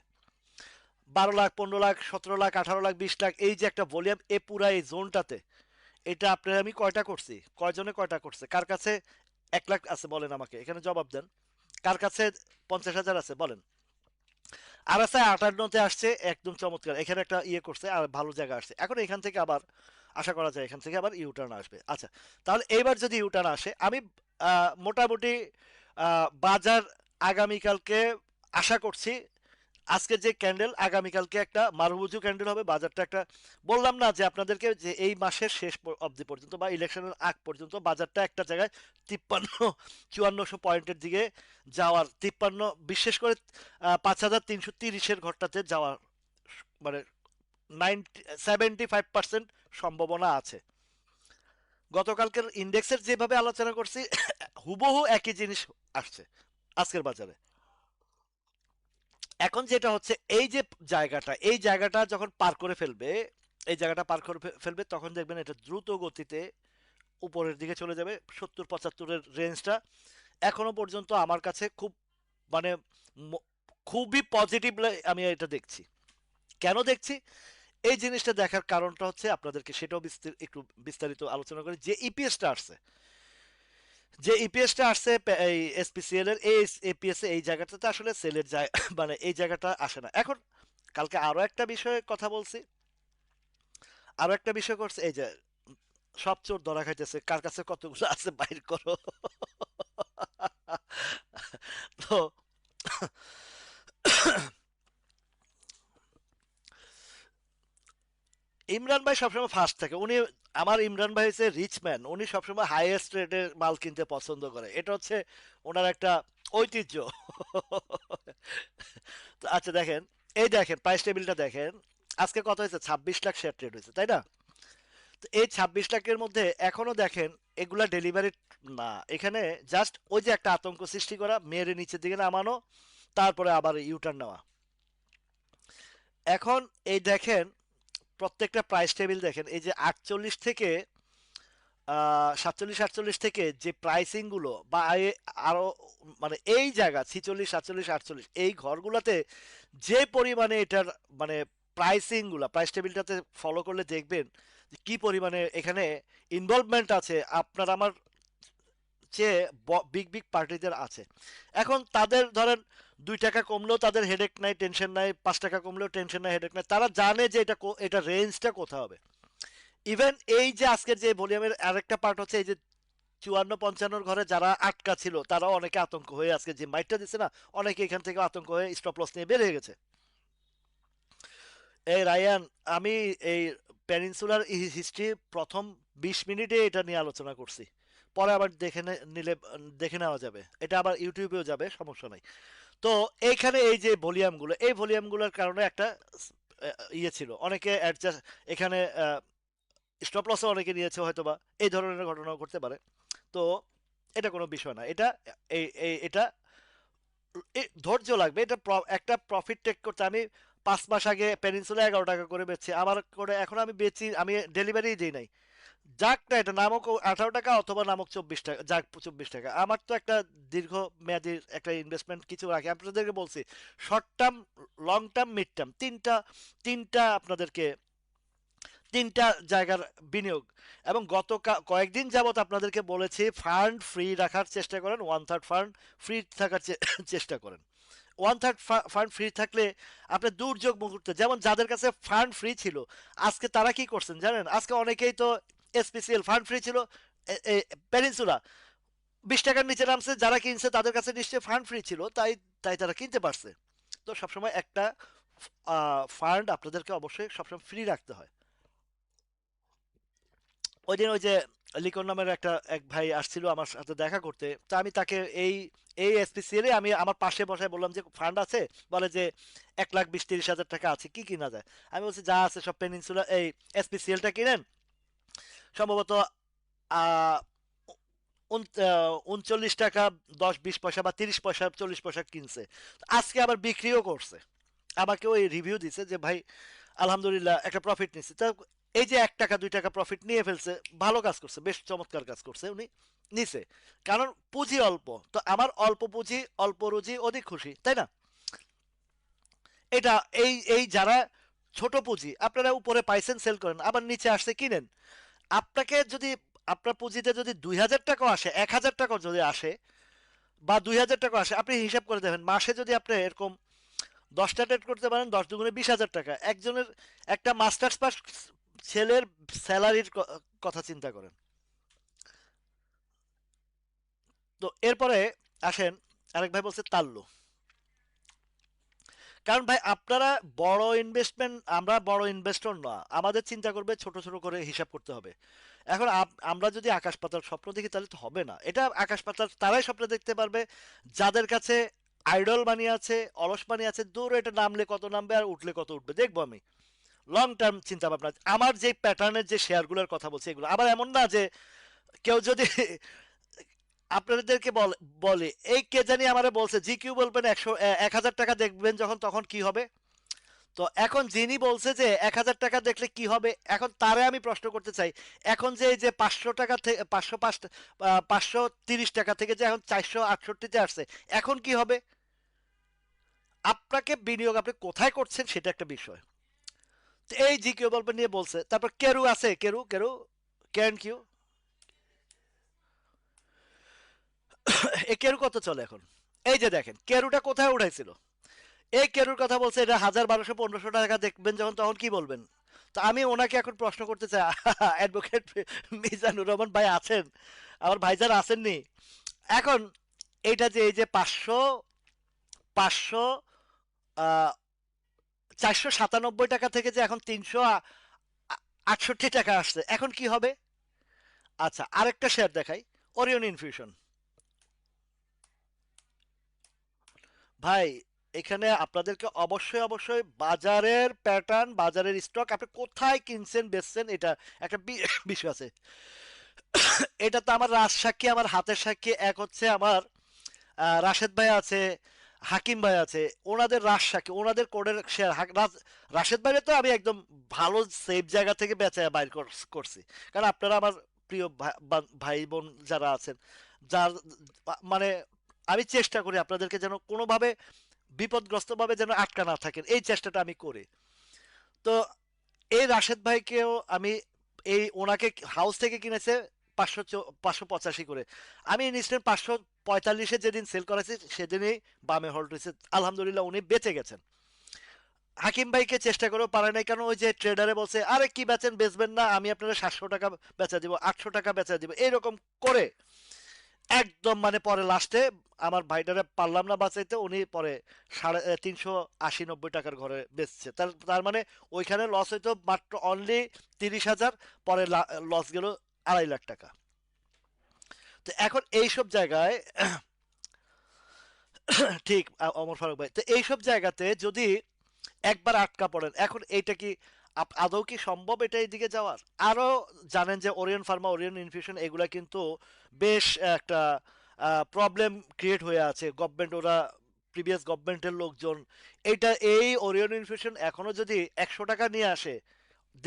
12 লাখ 15 লাখ 17 লাখ 18 লাখ 20 লাখ, এই যে একটা ভলিউম এ পুরা এই জোনটাতে, এটা আপনার আমি কয়টা করছি, কয়জনে কয়টা করছে, কার কাছে 1 লাখ আছে বলেন আমাকে, এখানে জবাব দেন। কার কাছে 50,000 আছে বলেন। আর আছে 58-তে আসছে, একদম চমৎকার এখানে একটা ইয়ে করছে আর ভালো জায়গা আসছে। এখন এখান থেকে আবার আশা করা যায় এখান থেকে আবার ইউটার্ন আসবে। আচ্ছা, তাহলে এইবার যদি ইউটার্ন আসে, আমি মোটামুটি বাজার আগামীকালকে আশা করছি, আজকে যে ক্যান্ডেল আগামীকালকে একটা মারুবুজু ক্যান্ডেল হবে। বাজারটা একটা, বললাম না যে আপনাদেরকে, যে এই মাসের শেষ অবধি পর্যন্ত বা ইলেকশনের আগ পর্যন্ত বাজারটা একটা জায়গায় 53 5400 পয়েন্টের দিকে যাওয়ার, 53, বিশেষ করে 5330-এর ঘরটাতে যাওয়ার মানে 75% সম্ভাবনা আছে। গতকালকের ইন্ডেক্সের যেভাবে আলোচনা করছি হুবহু একই জিনিস আসছে আজকের বাজারে। এখন যেটা হচ্ছে, এই যে জায়গাটা, এই জায়গাটা যখন পার করে ফেলবে, এই জায়গাটা পার করে ফেলবে, তখন দেখবেন এটা দ্রুত গতিতে উপরের দিকে চলে যাবে। 70 75-এর রেঞ্জটা এখনো পর্যন্ত আমার কাছে খুব মানে খুবই পজিটিভ আমি এটা দেখছি। কেন দেখছি? এই জিনিসটা দেখার কারণটা হচ্ছে আপনাদেরকে সেটাও একটু বিস্তারিত আলোচনা করি। যে ইপিএসটা আসছে, যে ইপিএসটা আসছে এই এসপিসিএল এর, এই এপিএস এই জায়গাটাতে আসলে সেলের যায় মানে এই জায়গাটা আসে না। এখন কালকে আরো একটা বিষয়ে কথা বলছি, আরো একটা বিষয় করছে, এই যে সব চোর ধরা খাইতেছে, কার কাছে কতগুলো আছে বাইর করো। তো ইমরান ভাই সবসময় ফার্স্ট থাকে উনি। আমার ইমরান ভাই হচ্ছে রিচ ম্যান, উনি সবসময় হাইয়েস্ট রেটের মাল কিনতে পছন্দ করে, এটা হচ্ছে ওনার একটা ঐতিহ্য। তো আচ্ছা দেখেন, এই দেখেন প্রাইস টেবিলটা দেখেন, আজকে কত হয়েছে, 26 লাখ শেয়ার ট্রেড হয়েছে তাই না? তো এই 26 লাখের মধ্যে এখনো দেখেন এগুলা ডেলিভারি না, এখানে জাস্ট ওই যে একটা আতঙ্ক সৃষ্টি করা, মেয়ের নিচের দিকে নামানো, তারপরে আবার ইউটার্ন নেওয়া। এখন এই দেখেন প্রত্যেকটা প্রাইস টেবিল দেখেন, এই যে 48 থেকে 47 48 থেকে যে প্রাইসিং গুলো বা আরো মানে এই জায়গা 46 47 48 এই ঘরগুলোতে যে পরিমাণে এটার মানে প্রাইসিং গুলা প্রাইস টেবিলটাতে ফলো করলে দেখবেন যে কি পরিমাণে এখানে ইনভলভমেন্ট আছে আপনার আমার চেয়ে বিগ বিগ পার্টিদের আছে। এখন তাদের ধরেন 2 টাকা কমলেও তাদের হেডেক নাই, টেনশন নাই, 5 টাকা কমলেও টেনশন নাই, হেডেক নাই, তারা জানে যে এটা রেঞ্জটা কোথা হবে। ইভেন এই যে আজকের যে ভলিউমের আরেকটা পার্ট হচ্ছে এই যে 54 55 ঘরে যারা আটকা ছিল তারা অনেকে আতঙ্ক হয়ে আজকে যে মাইটটা দিচ্ছে না, অনেকে এখান থেকে আতঙ্ক হয়ে স্টপ লস নিয়ে বের হয়ে গেছে। এই রায়ান, আমি এই পেনিনসুলার হিস্ট্রি প্রথম 20 মিনিটে এটা নিয়ে আলোচনা করছি, পরে আবার নিলে দেখে নেওয়া যাবে, এটা আবার ইউটিউবেও যাবে, সমস্যা নাই। তো এইখানে এই যে ভলিউমগুলো, এই ভলিউমগুলোর কারণে একটা ইয়ে ছিল, অনেকে অ্যাডজাস্ট এখানে স্টপ লসও অনেকে নিয়েছে হয়তো, বা এই ধরনের ঘটনাও ঘটতে পারে। তো এটা কোনো বিষয় না, এটা এটা ধৈর্য লাগবে, এটা একটা প্রফিট টেক করতে আমি 5 মাস আগে পেনিনসুলা 11 টাকা করে বেচছি, আমার করে এখন আমি বেচি, আমি ডেলিভারি দিই নাই, যাক না এটা নামক 18 টাকা অথবা নামক 24 টাকা, যাক 24 টাকা, আমার তো একটা দীর্ঘ মেয়াদি একটা ইনভেস্টমেন্ট কিছু রাখি, আপনাদেরকে বলছি short term, long term, mid term, তিনটা তিনটা আপনাদেরকে তিনটা জায়গার বিনিয়োগ। এবং গত কয়েকদিন যাবত আপনাদেরকে বলেছি ফান্ড ফ্রি রাখার চেষ্টা করেন, 1/3 ফান্ড ফ্রি থাকার চেষ্টা করেন। 1/3 ফান্ড ফ্রি থাকলে আপনি দুর্যোগ মুহূর্তে, যেমন যাদের কাছে ফান্ড ফ্রি ছিল আজকে তারা কি করছেন জানেন, আজকে অনেকেই তো এসপিসিএল ফান্ড ফ্রি ছিল, পেনিনসুলা 20 টাকার নিচে নামছে, যারা কিনছে তাদের কাছে নিশ্চয়ই ফান্ড ফ্রি ছিল, তাই তাই তারা কিনতে পারছে। তো সবসময় একটা ফান্ড আপনাদেরকে অবশ্যই সবসময় ফ্রি রাখতে হয়। ওই দিন ওই যে লিকন নামের এক ভাই আসছিল আমার সাথে দেখা করতে, তো আমি তাকে এই এই এসপিসিএলে আমি আমার পাশে বসায় বললাম যে ফান্ড আছে, বলে যে 1,20,30,000 টাকা আছে, কি কিনা যায়? আমি বলছি যা আছে সব পেনিনসুলা এই এসপিসিএলটা কিনেন, সম্ভবত আহ 39 টাকা 10 20 পয়সা বা 30 পয়সা 40 পয়সা কিনছে, আজকে আবার বিক্রিও করছে, আমাকে ওই রিভিউ দিছে যে ভাই আলহামদুলিল্লাহ একটা প্রফিট নিচ্ছে। তা এই যে 1 টাকা 2 টাকা প্রফিট নিয়ে ফেলছে, ভালো কাজ করছে, বেশ চমৎকার কাজ করছে উনি, নিছে, কারণ পুঁজি অল্প, তো আমার অল্প পুঁজি অল্প রুজি অধিক খুশি, তাই না? এটা এই এই যারা ছোট পুঁজি আপনারা উপরে পাইছেন সেল করেন, আবার নিচে আসছে কিনেন। আপনাকে যদি আপনার পুঁজিতে যদি 2,000 টাকা আসে, 1,000 টাকা যদি আসে বা 2,000 টাকা আসে, আপনি হিসাব করে দেখেন মাসে যদি আপনি এরকম 10টা ট্রেড করতে পারেন, 10 দুগুণে 20,000 টাকা, একজনের একটা মাস্টার্স পাস ছেলের স্যালারির কথা চিন্তা করেন। তো এরপরে আসেন, আরেক ভাই বলছে তাল্লু, কারণ ভাই আপনারা বড় ইনভেস্টমেন্ট, আমরা বড় ইনভেস্টর না, আমাদের চিন্তা করবে ছোট ছোট করে হিসাব করতে হবে। এখন আমরা যদি আকাশ পাতার স্বপ্ন দেখি তাহলে তো হবে না, এটা আকাশ পাতার তারাই স্বপ্ন দেখতে পারবে যাদের কাছে আইডল মানি আছে, অলস মানি আছে, দূর এটা নামলে কত নামবে আর উঠলে কত উঠবে দেখবো আমি। লং টার্ম চিন্তা ভাবনা, আমার যে প্যাটার্নের যে শেয়ারগুলোর কথা বলছি এগুলো আবার এমন না যে কেউ যদি আপনাদেরকে বলে এই কে জানি আমারে বলছে জি কিউ বলবেন 1,000 টাকা দেখবেন যখন তখন কি হবে। তো এখন যিনি বলছে যে 1,000 টাকা দেখলে কি হবে, এখন তারে আমি প্রশ্ন করতে চাই, এখন যে এই যে 500 টাকা থেকে 530 টাকা থেকে যে এখন 468-তে আসছে, এখন কি হবে? আপনাকে বিনিয়োগ আপনি কোথায় করছেন সেটা একটা বিষয়। তো এই জি কিউ বলবেন নিয়ে বলছে, তারপর কেরু আছে, কেরু কেরু ক্যান কিউ, এই কেরু কত চলে এখন? এই যে দেখেন কেরুটা কোথায় উঠাইছিল, এই কেরুর কথা বলছে এটা 1,000 1,200 1,500 টাকা দেখবেন যখন তখন কি বলবেন? তো আমি ওনাকে এখন প্রশ্ন করতে চাই, অ্যাডভোকেট মিজানুর রহমান ভাই আছেন, আমার ভাইজান আসেননি এখন, এইটা যে এই যে 500 আহ 497 টাকা থেকে যে এখন 68 টাকা আসছে, এখন কি হবে? আচ্ছা, আরেকটা শেয়ার দেখাই, ওরিয়ন ইনফিউশন। ভাই, এখানে আপনাদেরকে অবশ্যই অবশ্যই বাজারের প্যাটার্ন, বাজারের স্টক, আপনি কোথায় কিনছেন বেচছেন, এটা একটা বিষয় আছে। এটা তো আমার রাজসাক্ষী, আমার হাতের সাক্ষী এক হচ্ছে আমার রাশেদ ভাই আছে, হাকিম ভাই আছে, ওনাদের রাজসাক্ষী, ওনাদের কোডের শেয়ার। রাশেদ ভাইরে তো আমি একদম ভালো সেফ জায়গা থেকে বেচা বাইর করছি। কারণ আপনারা আমার প্রিয় ভাই বোন যারা আছেন, যার মানে আমি চেষ্টা করি আপনাদেরকে যেন কোনোভাবে বিপদগ্রস্ত ভাবে যেন আটকা না থাকেন, এই চেষ্টাটা আমি করি। তো এই রাশেদ ভাইকেও আমি, এই ওনাকে হাউস থেকে কিনেছে 585 করে, আমি ইনস্ট্যান্ট 545-এ যেদিন সেল করেছি সেদিনই বামে হোল্ড হয়েছে, আলহামদুলিল্লাহ উনি বেঁচে গেছেন। হাকিম ভাইকে চেষ্টা করেও পারে নাই, কারণ ওই যে ট্রেডারে বলছে আরে কি বেচেন, বেচবেন না, আমি আপনারা 700 টাকা বেচা দিব, 800 টাকা বেচা দিব, এইরকম করে একদম মানে পরে লাস্টে আমার ভাইটারে পারলাম না বাঁচাইতে, উনি পরে 380-90 টাকার ঘরে বেচছে। তার তার মানে ওইখানে লস হইতো মাত্র অনলি 30,000, পরে লস গেল 2.5 লাখ টাকা। তো এখন এইসব জায়গায় ঠিক অমর ফারুক ভাই, তো এইসব জায়গাতে যদি একবার আটকা পড়েন, এখন এইটা কি আদৌ কি সম্ভব এটা এইদিকে যাওয়ার? আরো জানেন যে ওরিয়ন ফার্মা, ওরিয়ন ইনফিউশন, এগুলা কিন্তু বেশ একটা প্রবলেম ক্রিয়েট হয়ে আছে। গভর্নমেন্ট, ওরা প্রিভিয়াস গভর্নমেন্টের লোকজন, এইটা এই ওরিয়ন ইনফিউশন এখনো যদি 100 টাকা নিয়ে আসে,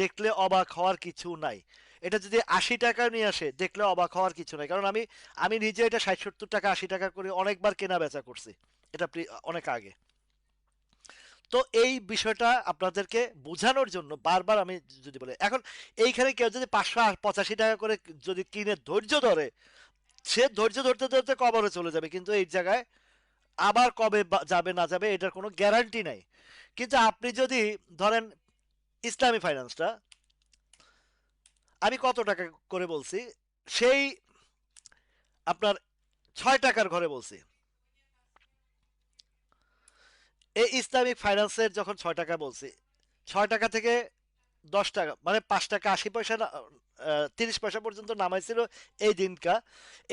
দেখলে অবাক হওয়ার কিছু নাই। এটা যদি 80 টাকা নিয়ে আসে, দেখলে অবাক হওয়ার কিছু নাই। কারণ আমি আমি নিজে এটা 60-70 টাকা 80 টাকা করে অনেকবার কেনা বেচা করছি, এটা অনেক আগে। তো এই বিষয়টা আপনাদেরকে বোঝানোর জন্য বারবার আমি যদি বলি, এখন এইখানে কেউ যদি 585 টাকা করে যদি কিনে ধৈর্য ধরে, সে ধৈর্য ধরতে ধরতে কবরে চলে যাবে, কিন্তু এই জায়গায় আবার কবে যাবে না যাবে এটার কোনো গ্যারান্টি নাই। কিন্তু আপনি যদি ধরেন ইসলামী ফাইন্যান্সটা আমি কত টাকা করে বলছি, সেই আপনার 6 টাকার ঘরে বলছি। এই ইসলামিক ফাইন্যান্সের যখন 6 টাকা বলছি, 6 টাকা থেকে 10 টাকা মানে 5 টাকা 80 পয়সা 30 পয়সা পর্যন্ত নামাইছিল এই দিনকা।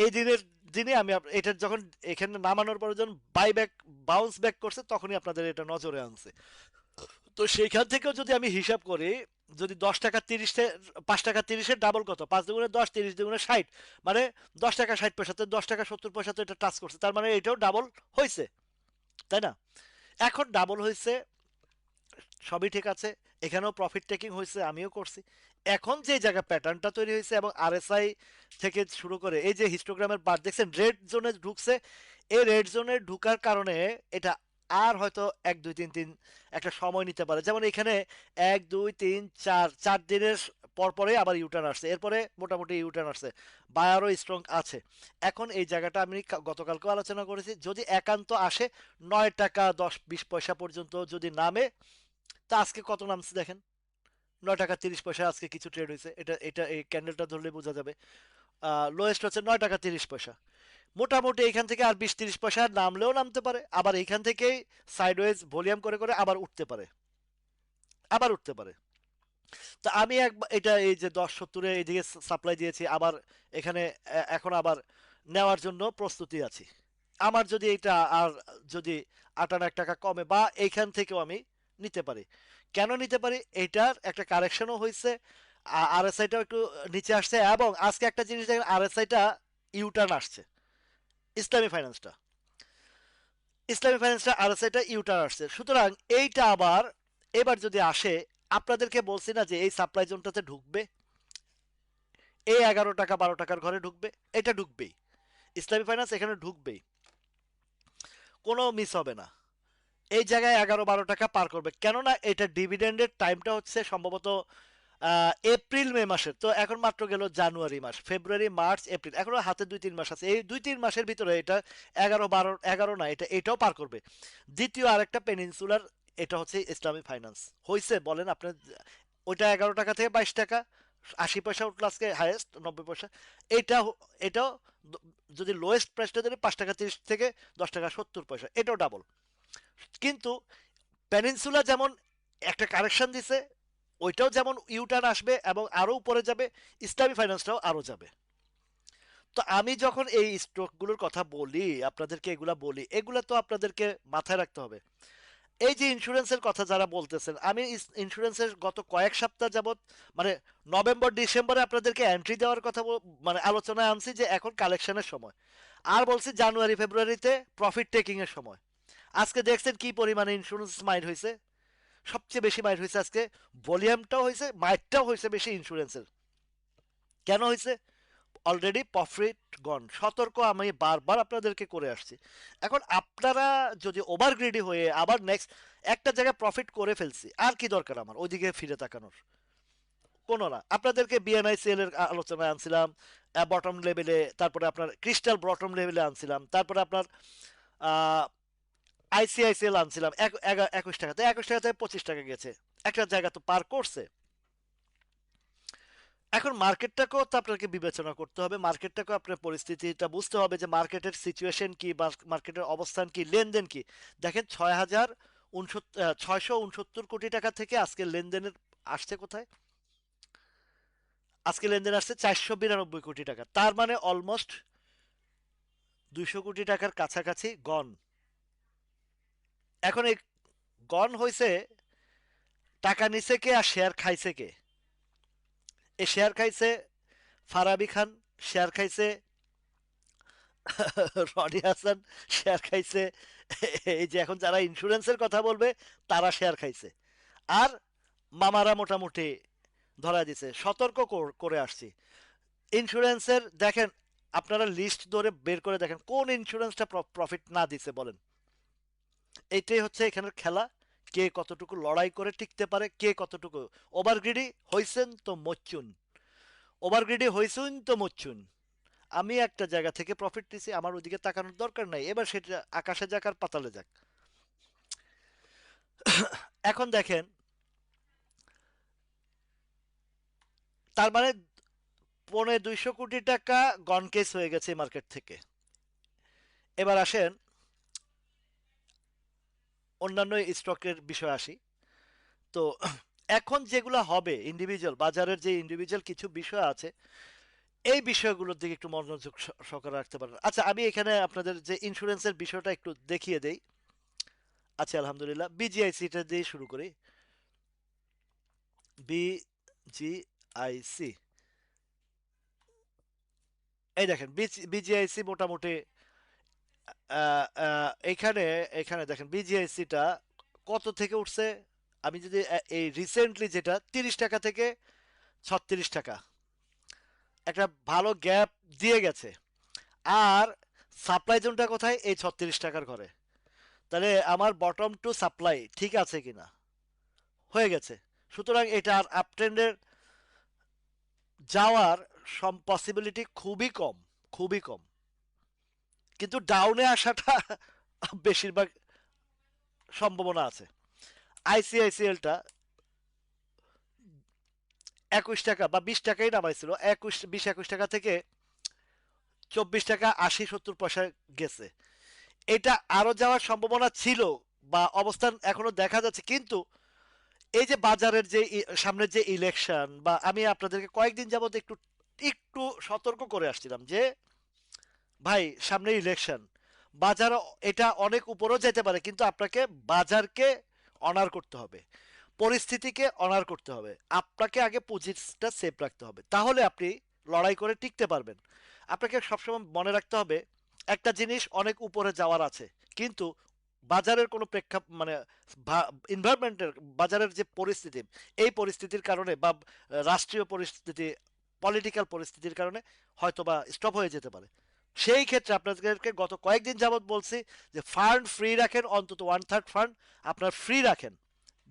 এই দিনের দিনে আমি এটার যখন এখানে নামানোর পরে যখন বাই ব্যাক, বাউন্স ব্যাক করছে, তখনই আপনাদের এটা নজরে আনছে। তো সেইখান থেকেও যদি আমি হিসাব করি, যদি 10 টাকা 30, 5 টাকা 30-এর ডাবল কত, 5 দুগুণে 10, 30 দুগুণে 60, মানে 10 টাকা 60 পয়সাতে 10 টাকা 70 পয়সাতে এটা টাচ করছে, তার মানে এটাও ডাবল হয়েছে, তাই না? এখন ডাবল হয়েছে, সবই ঠিক আছে, এখানেও প্রফিট টেকিং হয়েছে, আমিও করছি। এখন যে জায়গা প্যাটার্নটা তৈরি হয়েছে এবং আরএসআই থেকে শুরু করে এই যে হিস্টোগ্রামের বার দেখছেন, রেড জোনে ঢুকছে, এই রেড জোনে ঢুকার কারণে এটা আর হয়তো 1 2 3 3 একটা সময় নিতে পারে। যেমন এখানে 1 2 3 4 4 দিনের পর পরে আবার ইউটার্ন আসছে, এরপরে মোটামুটি ইউটার্ন আসছে, বায়ারও স্ট্রং আছে। এখন এই জায়গাটা আমি গতকালকেও আলোচনা করেছি, যদি একান্ত আসে 9 টাকা 10 20 পয়সা পর্যন্ত যদি নামে, তা আজকে কত নামছে দেখেন, 9 টাকা 30 পয়সা আজকে কিছু ট্রেড হয়েছে, এটা এটা এই ক্যান্ডেলটা ধরলে বোঝা যাবে। লোয়েস্ট হচ্ছে 9 টাকা 30 পয়সা। মোটামুটি এখান থেকে আর 20 30 পয়সা নামলেও নামতে পারে, আবার এখান থেকেই সাইডওয়েজ ভলিউম করে করে আবার উঠতে পারে, আবার উঠতে পারে। তো আমি এটা এই যে 10 70-এ এইদিকে সাপ্লাই দিয়েছি, আবার এখানে এখন আবার নেওয়ার জন্য প্রস্তুতি আছি। আমার যদি এটা আর যদি 58 টাকা কমে বা এইখান থেকেও আমি নিতে পারি। কেন নিতে পারি, এইটার একটা কারেকশনও হয়েছে, আরএসআইটাও একটু নিচে আসছে, এবং আজকে একটা জিনিস দেখেন, আরএসআইটা ইউটার্ন আসছে, ইসলামী ফাইন্যান্সটা, ইসলামী ফাইন্যান্সটা আরএসআইটা ইউটার্ন আসছে। সুতরাং এইটা আবার এবার যদি আসে, আপনাদেরকে বলছি না যে এই সাপ্লাই জোনটাতে ঢুকবে, এই 11 টাকা 12 টাকার ঘরে ঢুকবে, এটা ঢুকবেই, ইসলামী ফাইন্যান্স এখানে ঢুকবেই, কোনো মিস হবে না। এই জায়গায় 11 12 টাকা পার করবে, কেননা এটা ডিভিডেন্ডের টাইমটা হচ্ছে সম্ভবত এপ্রিল মে মাসের, তো এখন মাত্র গেল জানুয়ারি মাস, ফেব্রুয়ারি মার্চ এপ্রিল, এখনো হাতে 2 3 মাস আছে, এই 2 3 মাসের ভিতরে এটা 11 12 11 না, এটাও পার করবে। দ্বিতীয় আরেকটা পেনিনসুলার, এটা হচ্ছে ইসলামী ফাইন্যান্স হয়েছে, বলেন আপনার ওইটা 11 টাকা থেকে 22 টাকা 80 পয়সা উঠলো আজকে, হাইয়েস্ট 90 পয়সা। এটা এটাও যদি লোয়েস্ট প্রাইসটা ধরি 5 টাকা 30 থেকে 10 টাকা 70 পয়সা, এটাও ডাবল। কিন্তু পেনিনসুলা যেমন একটা কারেকশন দিছে, ওইটাও যেমন ইউটার্ন আসবে এবং আরো উপরে যাবে, ইসলামী ফাইন্যান্সটাও আরো যাবে। তো আমি যখন এই স্ট্রোকগুলোর কথা বলি আপনাদেরকে, এগুলা বলি, এগুলা তো আপনাদেরকে মাথায় রাখতে হবে। এই যে ইন্স্যুরেন্সের কথা যারা বলতেছেন, আমি ইন্স্যুরেন্সের গত কয়েক সপ্তাহ যাবত, মানে নভেম্বর ডিসেম্বরে আপনাদেরকে এন্ট্রি দেওয়ার কথা মানে আলোচনায় আনছি যে এখন কালেকশনের সময়, আর বলছি জানুয়ারি ফেব্রুয়ারিতে প্রফিট টেকিং এর সময়। আজকে দেখছেন কি পরিমাণে ইন্স্যুরেন্স মাইন্ড হয়েছে, সবচেয়ে বেশি মাইন্ড হয়েছে আজকে। ভলিউমটাও হয়েছে, মাইন্ডটাও হয়েছে বেশি ইন্স্যুরেন্সের। কেন হয়েছে? অলরেডি প্রফিট গন, সতর্ক আমি বারবার আপনাদেরকে করে আসছি। এখন আপনারা যদি ওভার গ্রিডি হয়ে আবার নেক্সট একটা জায়গায় প্রফিট করে ফেলছি, আর কি দরকার আমার ওইদিকে ফিরে তাকানোর? কোনো না। আপনাদেরকে বিএনআইসিএল এর আলোচনায় আনছিলাম বটম লেভেলে, তারপরে আপনার ক্রিস্টাল বটম লেভেলে আনছিলাম, তারপরে আপনার আইসিআইসিএল আনছিলাম 21 টাকাতে, 21 টাকাতে 25 টাকা গেছে, একটা জায়গা তো পার করছে। এখন মার্কেটটাকেও তো আপনাকে বিবেচনা করতে হবে, মার্কেটটাকেও আপনার পরিস্থিতিটা বুঝতে হবে যে মার্কেটের সিচুয়েশন কি বা মার্কেটের অবস্থান কি, লেনদেন কি। দেখেন 6,669 কোটি টাকা থেকে আজকে লেনদেনের আসছে কোথায়? আজকে লেনদেন আসছে 492 কোটি টাকা, তার মানে অলমোস্ট 200 কোটি টাকার কাছাকাছি গন। এখন এই গন হয়েছে, টাকা নিছে কে আর শেয়ার খাইছে কে? এই শেয়ার খাইছে ফারাবি খান, শেয়ার খাইছে রনি হাসান, শেয়ার খাইছে এই যে এখন যারা ইন্স্যুরেন্সের কথা বলবে তারা শেয়ার খাইছে। আর মামারা মোটামুটি ধরা দিছে, সতর্ক করে আসছি। ইন্স্যুরেন্সের দেখেন, আপনারা লিস্ট ধরে বের করে দেখেন কোন ইন্স্যুরেন্সটা প্রফিট না দিছে বলেন। এইটাই হচ্ছে এখানের খেলা, কে কতটুকু লড়াই করে টিকতে পারে, কে কতটুকু। ওভারগ্রিডি হইছেন তো মচ্চুন, ওভারগ্রিডি হইছুন তো মচ্চুন। আমি একটা জায়গা থেকে প্রফিট নিছি, আমার ওইদিকে তাকানোর দরকার নাই, এবার সেটা আকাশে যাক আর পাতালে যাক। এখন দেখেন, তার মানে 250 কোটি টাকা গনকেস হয়ে গেছে মার্কেট থেকে। এবার আসেন অন্যান্য স্টকের বিষয় আসি। তো এখন যেগুলো হবে ইন্ডিভিজুয়াল বাজারের, যে ইন্ডিভিজুয়াল কিছু বিষয় আছে, এই বিষয়গুলোর দিকে একটু মনোযোগ সহকারে রাখতে পারেন। আচ্ছা, আমি এখানে আপনাদের যে ইন্স্যুরেন্সের বিষয়টা একটু দেখিয়ে দেই। আচ্ছা, আলহামদুলিল্লাহ, বিজিআইসিটা দিয়ে শুরু করি। বিজিআইসি, এই দেখেন বিজিআইসি মোটামুটি এখানে, এখানে দেখেন বিজিআইসিটা কত থেকে উঠছে। আমি যদি এই রিসেন্টলি যেটা 30 টাকা থেকে 36 টাকা, একটা ভালো গ্যাপ দিয়ে গেছে। আর সাপ্লাই জোনটা কোথায়? এই 36 টাকার ঘরে। তাহলে আমার বটম টু সাপ্লাই ঠিক আছে কিনা? হয়ে গেছে। সুতরাং এটা আর আপ ট্রেন্ডের যাওয়ার পসিবিলিটি খুবই কম, খুবই কম। কিন্তু ডাউনে আসাটা বেশিরভাগ সম্ভাবনা আছে। আইসিআইসিএলটা 21 টাকা বা 20 টাকাই নামাইছিল, 21 টাকা থেকে 24 টাকা 80-70 পয়সা গেছে। এটা আরো যাওয়ার সম্ভাবনা ছিল বা অবস্থান এখনো দেখা যাচ্ছে, কিন্তু এই যে বাজারের যে সামনের যে ইলেকশন, বা আমি আপনাদেরকে কয়েকদিন যাবত একটু একটু সতর্ক করে আসছিলাম যে ভাই সামনে ইলেকশন, বাজার এটা অনেক উপরেও যেতে পারে, কিন্তু আপনাকে বাজারকে অনার করতে হবে, পরিস্থিতিকে অনার করতে হবে। আপনাকে আগে পুঁজিটা সেফ রাখতে হবে, তাহলে আপনি লড়াই করে টিকতে পারবেন। আপনাকে সবসময় মনে রাখতে হবে একটা জিনিস অনেক উপরে যাওয়ার আছে, কিন্তু বাজারের কোনো মানে এনভায়রনমেন্টের, বাজারের যে পরিস্থিতি, এই পরিস্থিতির কারণে বা রাষ্ট্রীয় পরিস্থিতি, পলিটিক্যাল পরিস্থিতির কারণে হয়তো বা স্টপ হয়ে যেতে পারে। সেই ক্ষেত্রে আপনাদেরকে গত কয়েকদিন যাবৎ বলছি যে ফান্ড ফ্রি রাখেন, অন্তত 1/3 ফান্ড আপনার ফ্রি রাখেন,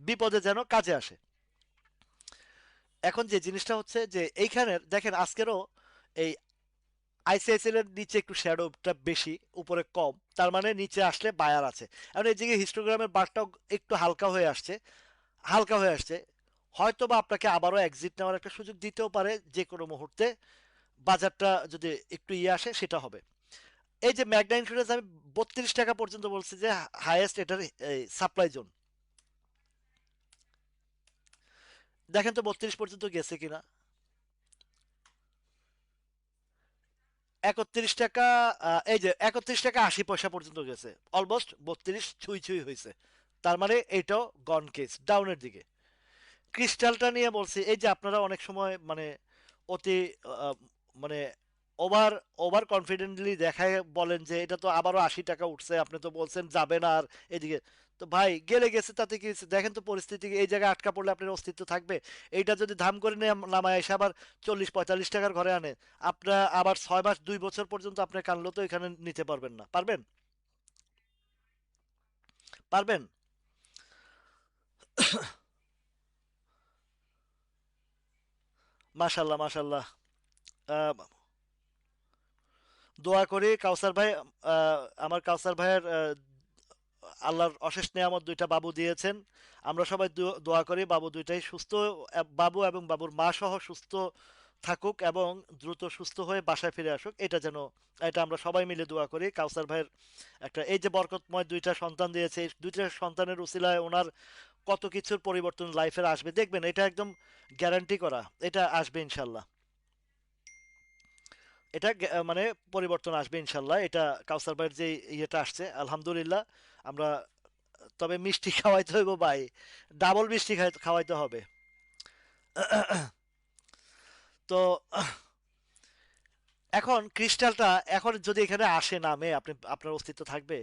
বিপদে যেন কাজে আসে। এখন যে জিনিসটা হচ্ছে যে এইখানের দেখেন আজকেরও এই আইসিআইসিএল এর নিচে একটু শ্যাডোটা বেশি, উপরে কম, তার মানে নিচে আসলে বায়ার আছে। এখন এই দিকে হিস্টোগ্রামের বারটাও একটু হালকা হয়ে আসছে, হালকা হয়ে আসছে। হয়তো বা আপনাকে আবারও এক্সিট নেওয়ার একটা সুযোগ দিতেও পারে যে কোনো মুহূর্তে, বাজারটা যদি একটু আসে সেটা হবে। এই যে ম্যাগনা ইন্স্যুরেন্স আমি 32 টাকা পর্যন্ত বলছি যে হাইয়েস্ট এটার সাপ্লাই জোন। দেখেন তো 32 পর্যন্ত গেছে কিনা। 31 টাকা, এই যে 31 টাকা 80 পয়সা পর্যন্ত গেছে, অলমোস্ট 32 ছুঁই ছুঁই হয়েছে। তার মানে এটাও গন কেস ডাউনের দিকে। ক্রিস্টালটা নিয়ে বলছি, এই যে আপনারা অনেক সময় মানে অতি আহ, মানে ওভার ওভার কনফিডেন্টলি দেখায় বলেন যে এটা তো আবারও 80 টাকা উঠছে, আপনি তো বলছেন যাবে না আর এদিকে। তো ভাই গেলে গেছে, তাতে কি হয়েছে? দেখেন তো পরিস্থিতি, এই জায়গায় আটকা পড়লে আপনার অস্তিত্ব থাকবে? এইটা যদি ধাম করে নিয়ে নামায় এসে আবার 40 45 টাকার ঘরে আনে, আপনার আবার 6 মাস 2 বছর পর্যন্ত আপনি কানলো তো এখানে নিতে পারবেন না, পারবেন? পারবেন? মাশাল্লাহ মাশাল্লাহ। আহ, দোয়া করি কাউসার ভাই। আমার কাউসার ভাইয়ের আল্লাহর অশেষ নেয়ামত, দুইটা বাবু দিয়েছেন। আমরা সবাই দোয়া করি বাবু দুইটাই সুস্থ, বাবু এবং বাবুর মা সহ সুস্থ থাকুক এবং দ্রুত সুস্থ হয়ে বাসায় ফিরে আসুক, এটা যেন, এটা আমরা সবাই মিলে দোয়া করি। কাউসার ভাইয়ের একটা এই যে বরকতময় দুইটা সন্তান দিয়েছে, এই দুইটা সন্তানের উসিলায় ওনার কত কিছুর পরিবর্তন লাইফের আসবে দেখবেন, এটা একদম গ্যারান্টি করা, এটা আসবে ইনশাল্লাহ। এটা মানে পরিবর্তন আসবে ইনশাল্লাহ, এটা কাউসার ভাইয়ের যে ইয়েটা আসছে আলহামদুলিল্লাহ। আমরা, তবে মিষ্টি খাওয়াইতে হইব ভাই, ডাবল মিষ্টি খাওয়াইতে হবে। তো এখন ক্রিস্টালটা, এখন যদি এখানে আসে নামে, আপনি আপনার অস্তিত্ব থাকবে?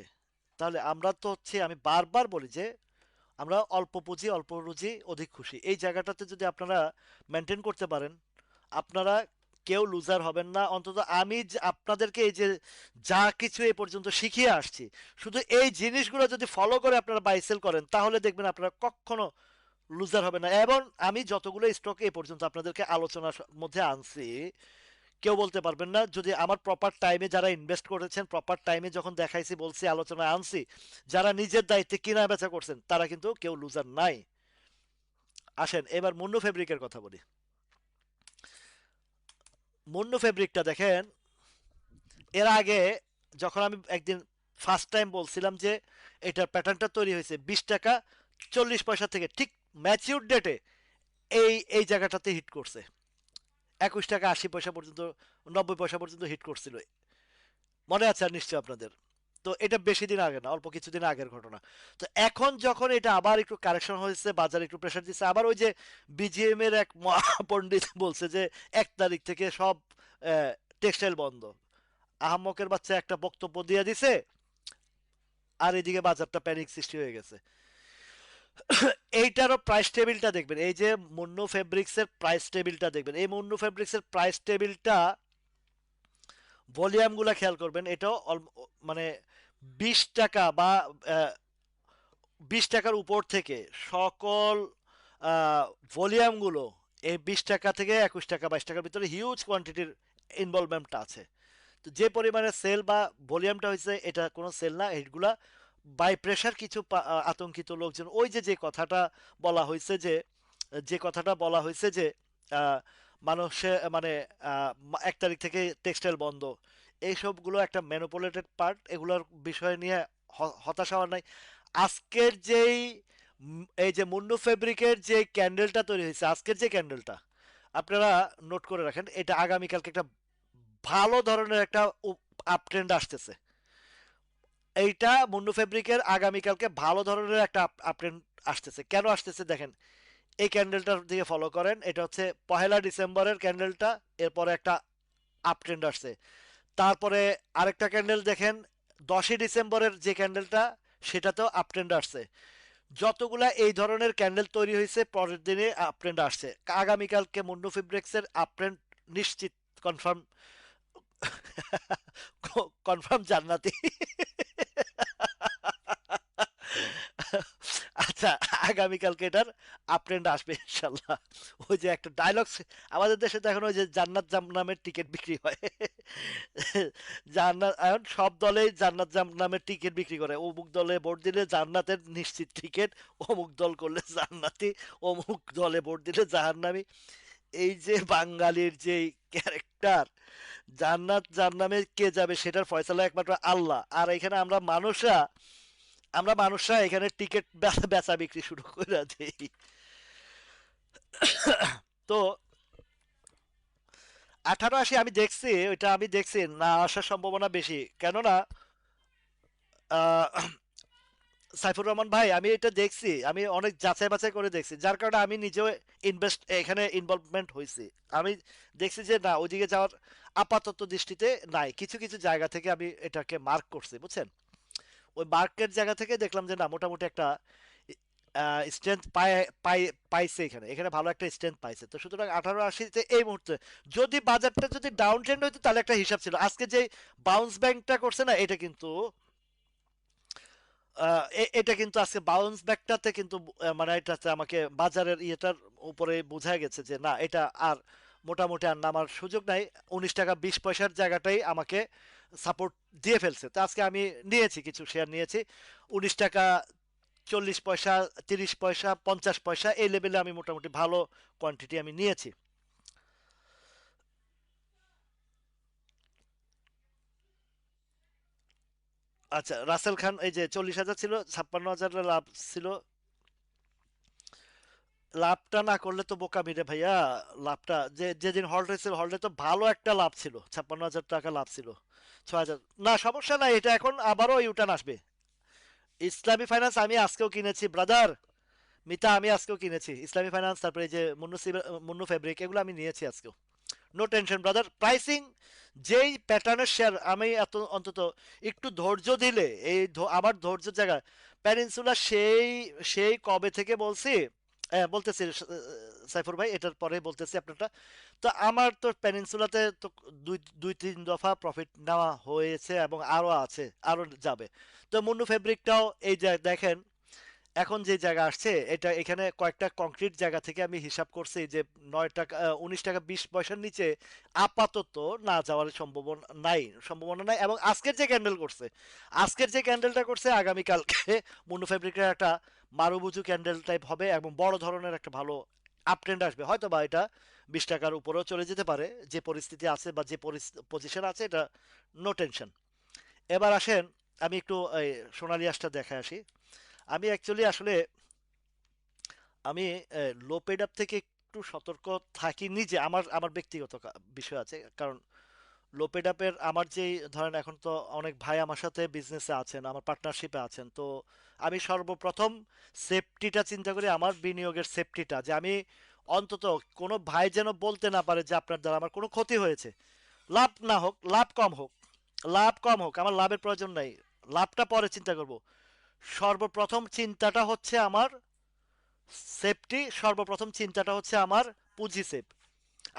তাহলে আমরা তো হচ্ছে, আমি বারবার বলি যে আমরা অল্প পুঁজি অল্প রুজি অধিক খুশি, এই জায়গাটাতে যদি আপনারা মেনটেন করতে পারেন, আপনারা কেউ লুজার হবেন না। অন্তত আমি আপনাদেরকে এই যে যা কিছু এই পর্যন্ত শিখিয়ে আসছি, শুধু এই জিনিসগুলো যদি ফলো করে আপনারা বাই সেল করেন, তাহলে দেখবেন আপনারা কখনো লুজার হবে না। এবং আমি যতগুলো স্টক এ পর্যন্ত আপনাদেরকে আলোচনার মধ্যে আনছি, কেউ বলতে পারবেন না, যদি আমার প্রপার টাইমে যারা ইনভেস্ট করেছেন, প্রপার টাইমে যখন দেখাইছি বলছি আলোচনায় আনছি, যারা নিজের দায়িত্বে কিনা বেচা করছেন, তারা কিন্তু কেউ লুজার নাই। আসেন এবার মুন্নু ফেব্রিকের কথা বলি। মুন্নু ফেব্রিকটা দেখেন, এর আগে যখন আমি একদিন ফার্স্ট টাইম বলছিলাম যে এটার প্যাটার্নটা তৈরি হয়েছে 20 টাকা 40 পয়সা থেকে, ঠিক ম্যাচিউর ডেটে এই এই জায়গাটাতে হিট করছে। 21 টাকা 80 পয়সা পর্যন্ত, 90 পয়সা পর্যন্ত হিট করছিল, মনে আছে আর নিশ্চয় আপনাদের? তো এটা বেশি দিন আগে না, অল্প কিছুদিন আগের ঘটনা। তো এখন যখন এটা আবার একটু কারেকশন হয়েছে, বাজার একটু প্রেশার দিচ্ছে, আবার ওই যে বিজিএম এর এক মহাপণ্ডিত বলছে যে 1 তারিখ থেকে সব টেক্সটাইল বন্ধ, আহাম্মকের বাচ্চা একটা বক্তব্য দিয়ে দিছে, আর এদিকে বাজারটা প্যানিক সৃষ্টি হয়ে গেছে। এইটারও প্রাইস টেবিলটা দেখবেন, এই যে মুন্নু ফেব্রিক্স এর প্রাইস টেবিলটা দেখবেন, এই মুন্নু ফেব্রিক্স এর প্রাইস টেবিলটা ভলিউম গুলা খেয়াল করবেন, এটাও মানে 20 টাকা বা 20 টাকার উপর থেকে সকল ভলিউমগুলো, এই 20 টাকা থেকে 21 টাকা 22 টাকার ভিতরে হিউজ কোয়ান্টিটির ইনভলভমেন্টটা আছে। তো যে পরিমাণে সেল বা ভলিউমটা হয়েছে, এটা কোনো সেল না, এইগুলা বাই প্রেশার কিছু আতঙ্কিত লোকজন, ওই যে যে কথাটা বলা হয়েছে যে, যে কথাটা বলা হয়েছে যে আহ, মানুষে মানে 1 তারিখ থেকে টেক্সটাইল বন্ধ, এইসবগুলো একটা ম্যানুপুলেটেড পার্ট, এগুলোর বিষয় নিয়ে হতাশা হওয়ার নাই। আজকের যেই এই যে মুন্নু ফেব্রিকের যে ক্যান্ডেলটা তৈরি হয়েছে, আজকের যে ক্যান্ডেলটা আপনারা নোট করে রাখেন, এটা আগামীকালকে একটা ভালো ধরনের একটা আপ ট্রেন্ড আসতেছে। এইটা মুন্নু ফেব্রিকের আগামীকালকে ভালো ধরনের একটা আপ ট্রেন্ড আসতেছে। কেন আসতেছে দেখেন, এই ক্যান্ডেলটার দিকে ফলো করেন, এটা হচ্ছে 1 ডিসেম্বরের ক্যান্ডেলটা, এরপরে একটা আপ ট্রেন্ড আসছে। তারপরে আরেকটা ক্যান্ডেল দেখেন 10ই ডিসেম্বরের যে ক্যান্ডেলটা, সেটাতেও আপ ট্রেন্ড আসছে। যতগুলা এই ধরনের ক্যান্ডেল তৈরি হয়েছে পরের দিনে আপ ট্রেন্ড আসছে। আগামীকালকে মুন্নু ফেব্রিক্সের আপ ট্রেন্ড নিশ্চিত, কনফার্ম। কনফার্ম জান্নাতি। আচ্ছা, আগামীকালকে এটার আপট্রেন্ড আসবে ইনশাল্লাহ। ওই যে একটা ডায়লগ, আমাদের দেশে তো এখন ওই যে জান্নাত নামের টিকিট বিক্রি হয়। জান্নাত, এখন সব দলেই জান্নাত নামের টিকিট বিক্রি করে, অমুক দলে ভোট দিলে জান্নাতের নিশ্চিত টিকিট, অমুক দল করলে জান্নাতি, অমুক দলে ভোট দিলে জাহান্নামি। এই যে বাঙালির যে ক্যারেক্টার, জান্নাত জাহান্নামে কে যাবে সেটার ফয়সালা একমাত্র আল্লাহ, আর এখানে আমরা মানুষরা এখানে টিকিট বেচা বিক্রি শুরু করে দিই। তো 1880 আমি দেখছি, ওইটা আমি দেখছি না আসার সম্ভাবনা বেশি, কেননা আহ, সাইফুর রহমান ভাই আমি এটা দেখছি, আমি অনেক যাচাই বাছাই করে দেখছি, যার কারণে আমি নিজেও এখানে ইনভলভমেন্ট হয়েছি। আমি দেখছি যে না, ওইদিকে যাওয়ার আপাতত দৃষ্টিতে নাই, কিছু কিছু জায়গা থেকে আমি এটাকে মার্ক করছি, বুঝছেন? ওই মার্কেট জায়গা থেকে দেখলাম যে না, মোটামুটি একটা স্ট্রেংথ পাইছে, এখানে এখানে ভালো একটা স্ট্রেংথ পাইছে। তো সুতরাং 1880-তে এই মুহূর্তে যদি বাজারটা যদি ডাউন ট্রেন্ড হইতো তাহলে একটা হিসাব ছিল। আজকে যে বাউন্স ব্যাংকটা করছে না, এটা কিন্তু এটা কিন্তু আজকে বাউন্স ব্যাকটাতে কিন্তু মানে এটাতে আমাকে বাজারের ইয়েটার উপরে বোঝা গেছে যে না, এটা আর মোটামুটি আর নামার সুযোগ নাই। 19 টাকা 20 পয়সার জায়গাটাই আমাকে সাপোর্ট দিয়ে ফেলছে। তো আজকে আমি নিয়েছি, কিছু শেয়ার নিয়েছি 19 টাকা 40 পয়সা, 30 পয়সা, 50 পয়সা, এই লেভেলে আমি মোটামুটি ভালো কোয়ান্টিটি আমি নিয়েছি। আচ্ছা, রাসেল খান এই যে 40,000 ছিল, 56,000 লাভ ছিল। লাভটা না করলে তো বোকামি রে ভাইয়া। লাভটা যে যেদিন হল্ট হয়েছিল, হল্টে তো ভালো একটা লাভ ছিল, 56,000 টাকা লাভ ছিল। 6,000, না সমস্যা নাই, এটা এখন আবারও ইউটার্ন আসবে। ইসলামী ফাইন্যান্স আমি আজকেও কিনেছি ব্রাদার, মিতা আমি আজকেও কিনেছি ইসলামী ফাইন্যান্স, তারপরে এই যে মুন্নু ফেব্রিক, এগুলো আমি নিয়েছি আজকেও। নো টেনশন ব্রাদার, প্রাইসিং যেই প্যাটার্নের শেয়ার আমি এত অন্তত একটু ধৈর্য দিলে এই আমার ধৈর্য জায়গা। প্যানিনসুলা সেই সেই কবে থেকে বলছি, বলতেছি সাইফুর ভাই, এটার পরে বলতেছি আপনারটা। তো আমার তো প্যানিনসুলাতে তো দুই দুই তিন দফা প্রফিট নেওয়া হয়েছে এবং আরো আছে, আরো যাবে। তো মুন্নু ফেব্রিকটাও এই যে দেখেন, এখন যে জায়গা আসছে, এটা এখানে কয়েকটা কংক্রিট জায়গা থেকে আমি হিসাব করছি যে 9 টাকা 19 টাকা 20 পয়সার নিচে আপাতত না যাওয়ার সম্ভাবনা নাই। এবং আজকের যে ক্যান্ডেল করছে, আজকের যে ক্যান্ডেলটা করছে, আগামীকালকে মুন্নু ফেব্রিকের একটা মারুবুজু ক্যান্ডেল টাইপ হবে এবং বড় ধরনের একটা ভালো আপ ট্রেন্ড আসবে, হয়তো বা এটা 20 টাকার উপরেও চলে যেতে পারে। যে পরিস্থিতি আছে বা যে পজিশন আছে, এটা নো টেনশন। এবার আসেন, আমি একটু এই সোনালী আঁশটা দেখে আসি। আমি অ্যাকচুয়ালি আসলে আমি লো পেড আপ থেকে একটু সতর্ক থাকি নিজে, আমার আমার ব্যক্তিগত বিষয় আছে। কারণ লো পেড আপের আমার যেই ধরেন, এখন তো অনেক ভাই আমার সাথে বিজনেসে আছেন, আমার পার্টনারশিপে আছেন। তো আমি সর্বপ্রথম সেফটিটা চিন্তা করি, আমার বিনিয়োগের সেফটিটা, যে আমি অন্তত কোনো ভাই যেন বলতে না পারে যে আপনার দ্বারা আমার কোনো ক্ষতি হয়েছে। লাভ না হোক, লাভ কম হোক, লাভ কম হোক, আমার লাভের প্রয়োজন নাই, লাভটা পরে চিন্তা করব। সর্বপ্রথম চিন্তাটা হচ্ছে আমার সেফটি, সর্বপ্রথম চিন্তাটা হচ্ছে আমার পুঁজি সেফ।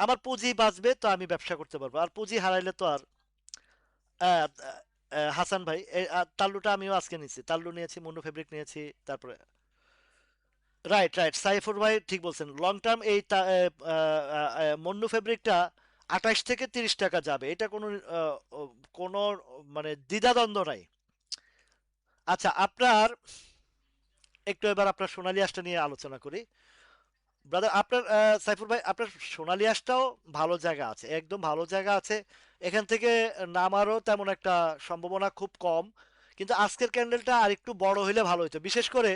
আমার পুঁজি বাঁচবে তো আমি ব্যবসা করতে পারবো, আর পুঁজি হারাইলে তো আর আহ, হাসান ভাই তাল্লুটা আমিও আজকে নিয়েছি, তাল্লু নিয়েছি, মুন্নু ফেব্রিক নিয়েছি। তারপরে রাইট রাইট, সাইফুর ভাই ঠিক বলছেন, লং টার্ম এই মন্নু ফেব্রিকটা 28 থেকে 30 টাকা যাবে, এটা কোনো কোনো মানে দ্বিধাদ্বন্দ্ব নাই। আচ্ছা, আপনার একটু এবার আপনার সোনালী আঁশটা নিয়ে আলোচনা করি। ব্রাদার আপনার সাইফুর ভাই, আপনার সোনালী আঁশটাও ভালো জায়গা আছে, একদম ভালো জায়গা আছে। এখান থেকে নামারও তেমন একটা সম্ভাবনা খুব কম। কিন্তু আজকের ক্যান্ডেলটা আর একটু বড় হইলে ভালো হইতো, বিশেষ করে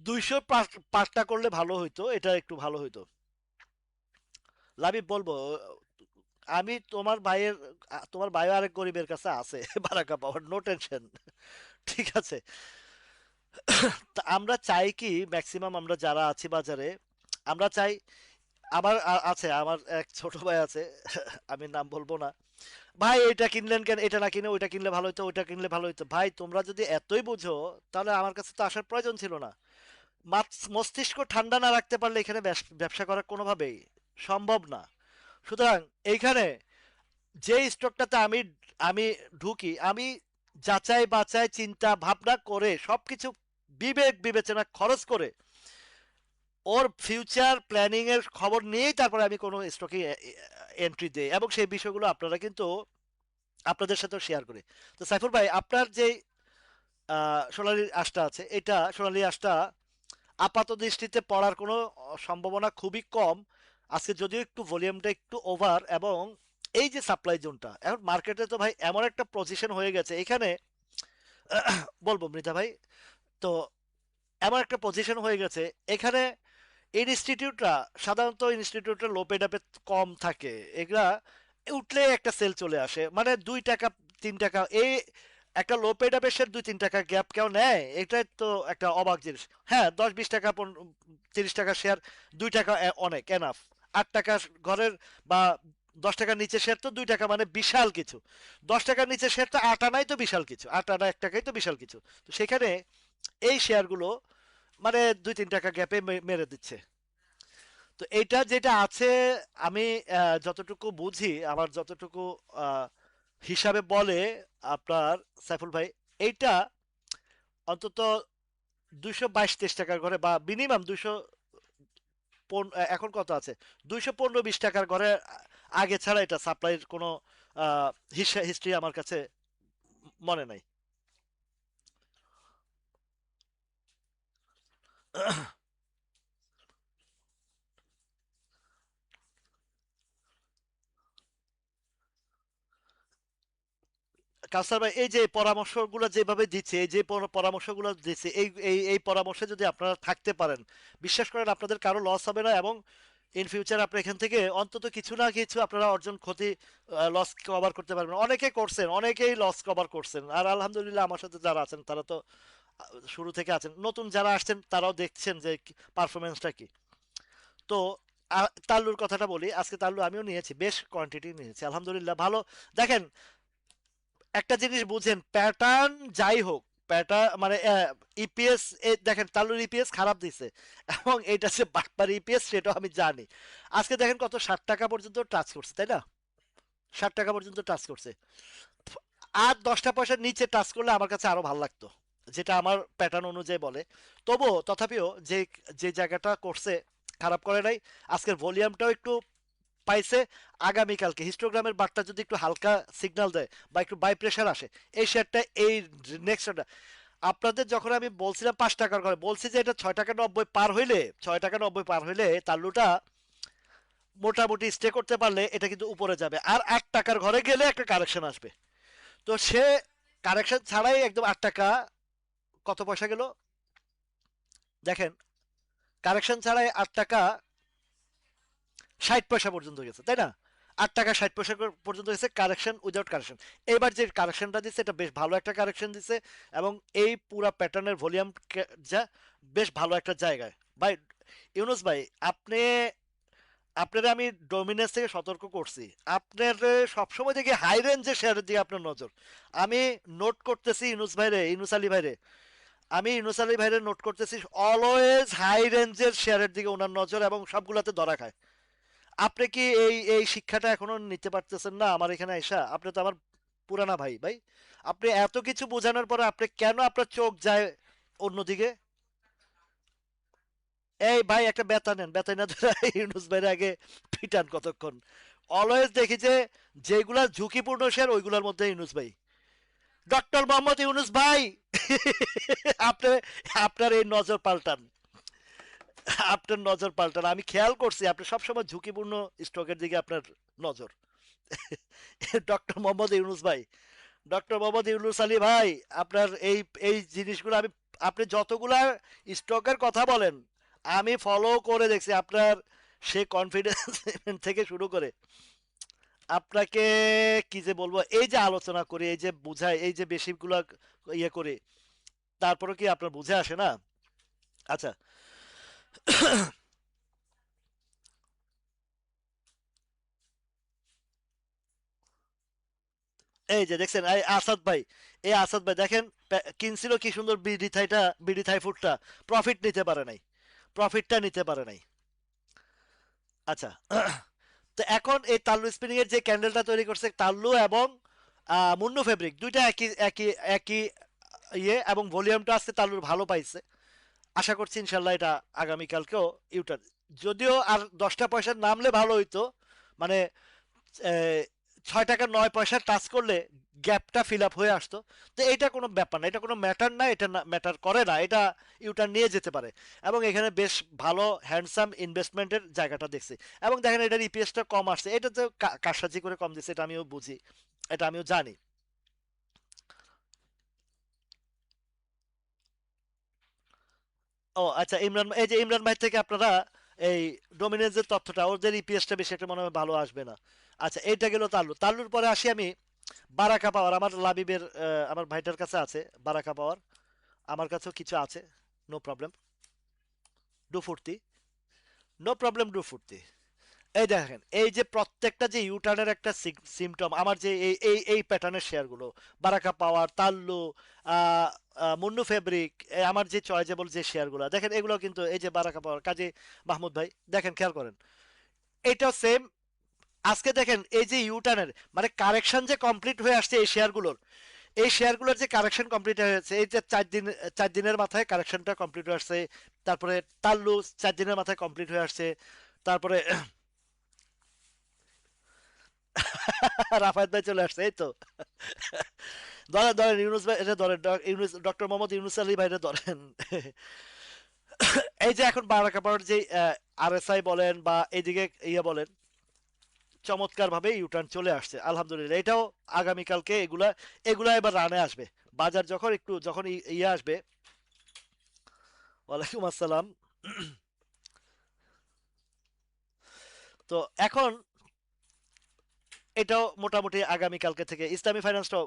205 পাঁচটা করলে ভালো হইতো, এটা একটু ভালো হইতো। লাবিব বলবো, আমি তোমার ভাইয়ের আরেক গরিবের কাছে আছে বারাকা পাওয়ার, নো টেনশন। ঠিক আছে। তা আমরা চাই কি, ম্যাক্সিমাম আমরা যারা আছি বাজারে, আমরা চাই, আমার আছে, আমার এক ছোট ভাই আছে আমি নাম বলবো না। ভাই এটা কিনলেন কেন, এটা না কিনে ওইটা কিনলে ভালো হতো, ওইটা কিনলে ভালো হতো। ভাই তোমরা যদি এতই বুঝো, তাহলে আমার কাছে তো আসার প্রয়োজন ছিল না। মস্তিষ্ক ঠান্ডা না রাখতে পারলে এখানে ব্যবসা করা কোনোভাবেই সম্ভব না। সুতরাং এইখানে যে স্টকটাতে আমি আমি ঢুকি, আমি যাচাই বাছাই চিন্তা ভাবনা করে সবকিছু বিবেক বিবেচনা খরচ করে ওর ফিউচার প্ল্যানিং এর খবর নিয়েই তারপরে আমি কোনো স্টকে এন্ট্রি দেই, এবং সেই বিষয়গুলো আপনারা কিন্তু আপনাদের সাথেও শেয়ার করি। তো সাইফুর ভাই, আপনার যে সোনালী আঁশটা আছে, এটা সোনালী আঁশটা আপাত দৃষ্টিতে পড়ার কোনো সম্ভাবনা খুবই কম। আজকে যদিও একটু ভলিউমটা একটু ওভার, এবং এই যে সাপ্লাই জোনটা এখন মার্কেটে, তো ভাই এমন একটা পজিশন হয়ে গেছে এখানে, বলবো মৃতা ভাই, তো এমন একটা পজিশন হয়ে গেছে এখানে, ইনস্টিটিউটরা সাধারণত ইনস্টিটিউটের লো পেড আপে কম থাকে। এগুলা উঠলে একটা সেল চলে আসে, মানে 2 টাকা 3 টাকা এই একটা লো পেড আপের শেয়ার 2-3 টাকা গ্যাপ কেউ নেয়, এটাই তো একটা অবাক জিনিস। হ্যাঁ, 10-20 টাকা 30 টাকা শেয়ার 2 টাকা অনেক এনাফ। 8 টাকা ঘরের বা 10 টাকার নিচে শেয়ার তো 2 টাকা মানে বিশাল কিছু। 10 টাকার নিচে শেয়ার তো 8 আনাই তো বিশাল কিছু, 8 আনা 1 টাকাই তো বিশাল কিছু। তো সেখানে এই শেয়ারগুলো মানে 2-3 টাকা গ্যাপে মেরে দিচ্ছে। তো এইটা যেটা আছে, আমি যতটুকু বুঝি, আমার যতটুকু আহ, হিসাবে বলে আপনার সাইফুল ভাই, এইটা অন্তত 222-23 টাকার ঘরে বা মিনিমাম 200, এখন কত আছে, 215-20 টাকার ঘরে আগে ছাড়া এটা সাপ্লাইয়ের কোনো হিস্ট্রি আমার কাছে মনে নাই। কাউসার ভাই, এই যে পরামর্শগুলো যেভাবে দিচ্ছে, এই যে পরামর্শগুলো দিচ্ছে, এই পরামর্শে যদি আপনারা থাকতে পারেন, বিশ্বাস করেন আপনাদের কারো লস হবে না, এবং ইন ফিউচার আপনি এখান থেকে অন্তত কিছু না কিছু আপনারা অর্জন ক্ষতি লস কভার করতে পারবেন। অনেকে করছেন, অনেকেই লস কভার করছেন, আর আলহামদুলিল্লাহ আমার সাথে যারা আছেন তারা তো শুরু থেকে আছেন, নতুন যারা আসছেন তারাও দেখছেন যে পারফরমেন্সটা কি। তো তাল্লুর কথাটা বলি, আজকে তাল্লু আমিও নিয়েছি, বেশ কোয়ান্টিটি নিয়েছি আলহামদুলিল্লাহ, ভালো। দেখেন, একটা জিনিস বুঝেন, প্যাটার্ন যাই হোক, প্যাটার্ন মানে ইপিএস, দেখেন তালুর ইপিএস খারাপ দিছে, এবং এটা যে বাটপার ইপিএস সেটাও আমি জানি। আজকে দেখেন কত, 60 টাকা পর্যন্ত টাচ করছে, তাই না? 60 টাকা পর্যন্ত টাচ করছে। আর 10 পয়সার নিচে টাচ করলে আমার কাছে আরো ভালো লাগতো, যেটা আমার প্যাটার্ন অনুযায়ী বলে। তবুও তথাপিও যে যে জায়গাটা করছে, খারাপ করে নাই। আজকের ভলিউমটাও একটু পাইছে। আগামীকালকে হিস্টোগ্রামের বারটা যদি একটু হালকা সিগন্যাল দেয় বা একটু বাই প্রেশার আসে, এই শেয়ারটা এই নেক্সট, আপনাদের যখন আমি বলছিলাম 5 টাকার ঘরে, বলছি যে এটা 6 টাকা 90 পার হইলে, 6 টাকা 90 পার হইলে তাল্লুটা মোটামুটি স্টে করতে পারলে এটা কিন্তু উপরে যাবে, আর 8 টাকার ঘরে গেলে একটা কারেকশন আসবে। তো সে কারেকশন ছাড়াই একদম 8 টাকা কত পয়সা গেল দেখেন, কারেকশন ছাড়াই 8 টাকা 60 পয়সা পর্যন্ত গেছে, তাই না? 8 টাকা 60 পয়সা পর্যন্ত গেছে কারেকশন, উইদাউট কারেকশন। এবার যে কারেকশনটা দিচ্ছে এটা বেশ ভালো একটা কারেকশন দিচ্ছে, এবং এই পুরা প্যাটার্নের ভলিউম যা বেশ ভালো একটা জায়গায়। ভাই ইউনুস ভাই, আপনি, আপনারা আমি ডোমিনেন্স থেকে সতর্ক করছি, আপনার সবসময় দেখি হাই রেঞ্জের শেয়ারের দিকে আপনার নজর। আমি নোট করতেছি ইউনুস ভাইরে, ইউনুস আলী ভাইরে, আমি ইউনুস আলী ভাইরে নোট করতেছি, অলওয়েজ হাই রেঞ্জের শেয়ারের দিকে ওনার নজর, এবং সবগুলাতে ধরা খায়। আপনি কি এই এই শিক্ষাটা এখনো নিতে পারতেছেন না আমার এখানে আইসা? আপনি তো আমার পুরানা ভাই ভাই, আপনি এত কিছু বোঝানোর পরে আপনি কেন আপনার চোখ যায় অন্যদিকে? এই ভাই একটা বেতা নেন, বেতা না ধরে ইউনুস ভাইয়ের আগে পিটান কতক্ষণ। অলওয়েজ দেখি যে যেগুলা ঝুঁকিপূর্ণ শেয়ার ওইগুলোর মধ্যে ইউনুস ভাই, ডক্টর মোহাম্মদ ইউনুস ভাই, আপনি আপনার এই নজর পাল্টান, আপনার নজর পাল্টান। আমি খেয়াল করছি আপনি সবসময় ঝুঁকিপূর্ণ স্টকের দিকে আপনার নজর। ডক্টর মোহাম্মদ ইউনুস ভাই, ডক্টর মোহাম্মদ ইউনুস আলী ভাই, আপনার এই এই জিনিসগুলো আমি, আপনি যতগুলা স্টকের কথা বলেন আমি ফলো করে দেখছি, আপনার সে কনফিডেন্স থেকে শুরু করে আপনাকে কি যে বলবো, এই যে আলোচনা করি, এই যে বুঝাই, এই যে বেশিগুলা ইয়ে করি, তারপরে কি আপনার বুঝে আসে না? আচ্ছা, এই যে দেখছেন এই আসাদ ভাই, এই আসাদ ভাই দেখেন, কিনছিল কি সুন্দর বিডি থাইটা, বিডি থাই ফুডটা, প্রফিট নিতে পারে নাই, প্রফিটটা নিতে পারে নাই। আচ্ছা, তো এখন এই তাল্লু স্পিনিং এর যে ক্যান্ডেলটা তৈরি করছে তাল্লু এবং মুন্নু ফেব্রিক, দুইটা একই একই একই ইয়ে, এবং ভলিউমটা আজকে তাল্লুর ভালো পাইছে। আশা করছি ইনশাল্লাহ এটা আগামীকালকেও ইউটার, যদিও আর 10 পয়সার নামলে ভালো হইতো, মানে 6 টাকা 9 পয়সা টাচ করলে গ্যাপটা ফিল আপ হয়ে আসতো। তো এটা কোনো ব্যাপার না, এটা কোনো ম্যাটার না, এটা ম্যাটার করে না, এটা ইউটার নিয়ে যেতে পারে। এবং এখানে বেশ ভালো হ্যান্ডসাম ইনভেস্টমেন্টের জায়গাটা দেখছি। এবং দেখেন এটার ইপিএসটা কম আসছে, এটা তো কারসাজি করে কম দিচ্ছে, এটা আমিও বুঝি, এটা আমিও জানি। ও আচ্ছা, ইমরান, এই যে ইমরান ভাই থেকে আপনারা এই ডোমিনেন্সের তথ্যটা, ওদের ইপিএসটা বেশি একটা মনে হয় ভালো আসবে না। আচ্ছা, এইটা গেল তাল্লু। তাল্লুর পরে আসি আমি বারাকা পাওয়ার। আমার লাবিবের আমার ভাইটার কাছে আছে বারাকা পাওয়ার, আমার কাছেও কিছু আছে। নো প্রবলেম, ডু ফুর্তি, নো প্রবলেম, ডু ফুর্তি। এই দেখেন, এই যে প্রত্যেকটা যে ইউটার্নের একটা সিমটম, আমার যে এই প্যাটার্নের শেয়ারগুলো, বারাকা পাওয়ার, তাল্লু, আহ, মুন্নু ফেব্রিক, আমার যে চয়েজেবল যে শেয়ারগুলো দেখেন, এগুলো কিন্তু এই যে বারাকা পাওয়ার, কাজী মাহমুদ ভাই দেখেন, খেয়াল করেন, এটাও সেম। আজকে দেখেন এই যে ইউটার্নের মানে কারেকশন যে কমপ্লিট হয়ে আসছে এই শেয়ারগুলোর, এই শেয়ারগুলোর যে কারেকশন কমপ্লিট হয়েছে, এই যে 4 দিন, 4 দিনের মাথায় কারেকশনটা কমপ্লিট হয়ে আসছে। তারপরে তাল্লু 4 দিনের মাথায় কমপ্লিট হয়ে আসছে। তারপরে রাফায়েত ভাই চলে আসছে, এই তো। ধরেন ধরেন ইউনুস ভাই এটা ধরেন, ইউনুস, ডক্টর মোহাম্মদ ইউনুস আলী ভাইরে ধরেন। এই যে এখন বারাকা পাওয়ার যে আরএসআই বলেন বা এইদিকে ইয়ে বলেন, চমৎকার ভাবে ইউটার্ন চলে আসছে আলহামদুলিল্লাহ। এটাও আগামীকালকে এগুলা এগুলা এবার রানে আসবে। বাজার যখন একটু যখন ইয়ে আসবে। ওয়ালাইকুম আসসালাম। তো এখন এটাও মোটামুটি আগামীকালকে থেকে ইসলামী ফাইন্যান্সটাও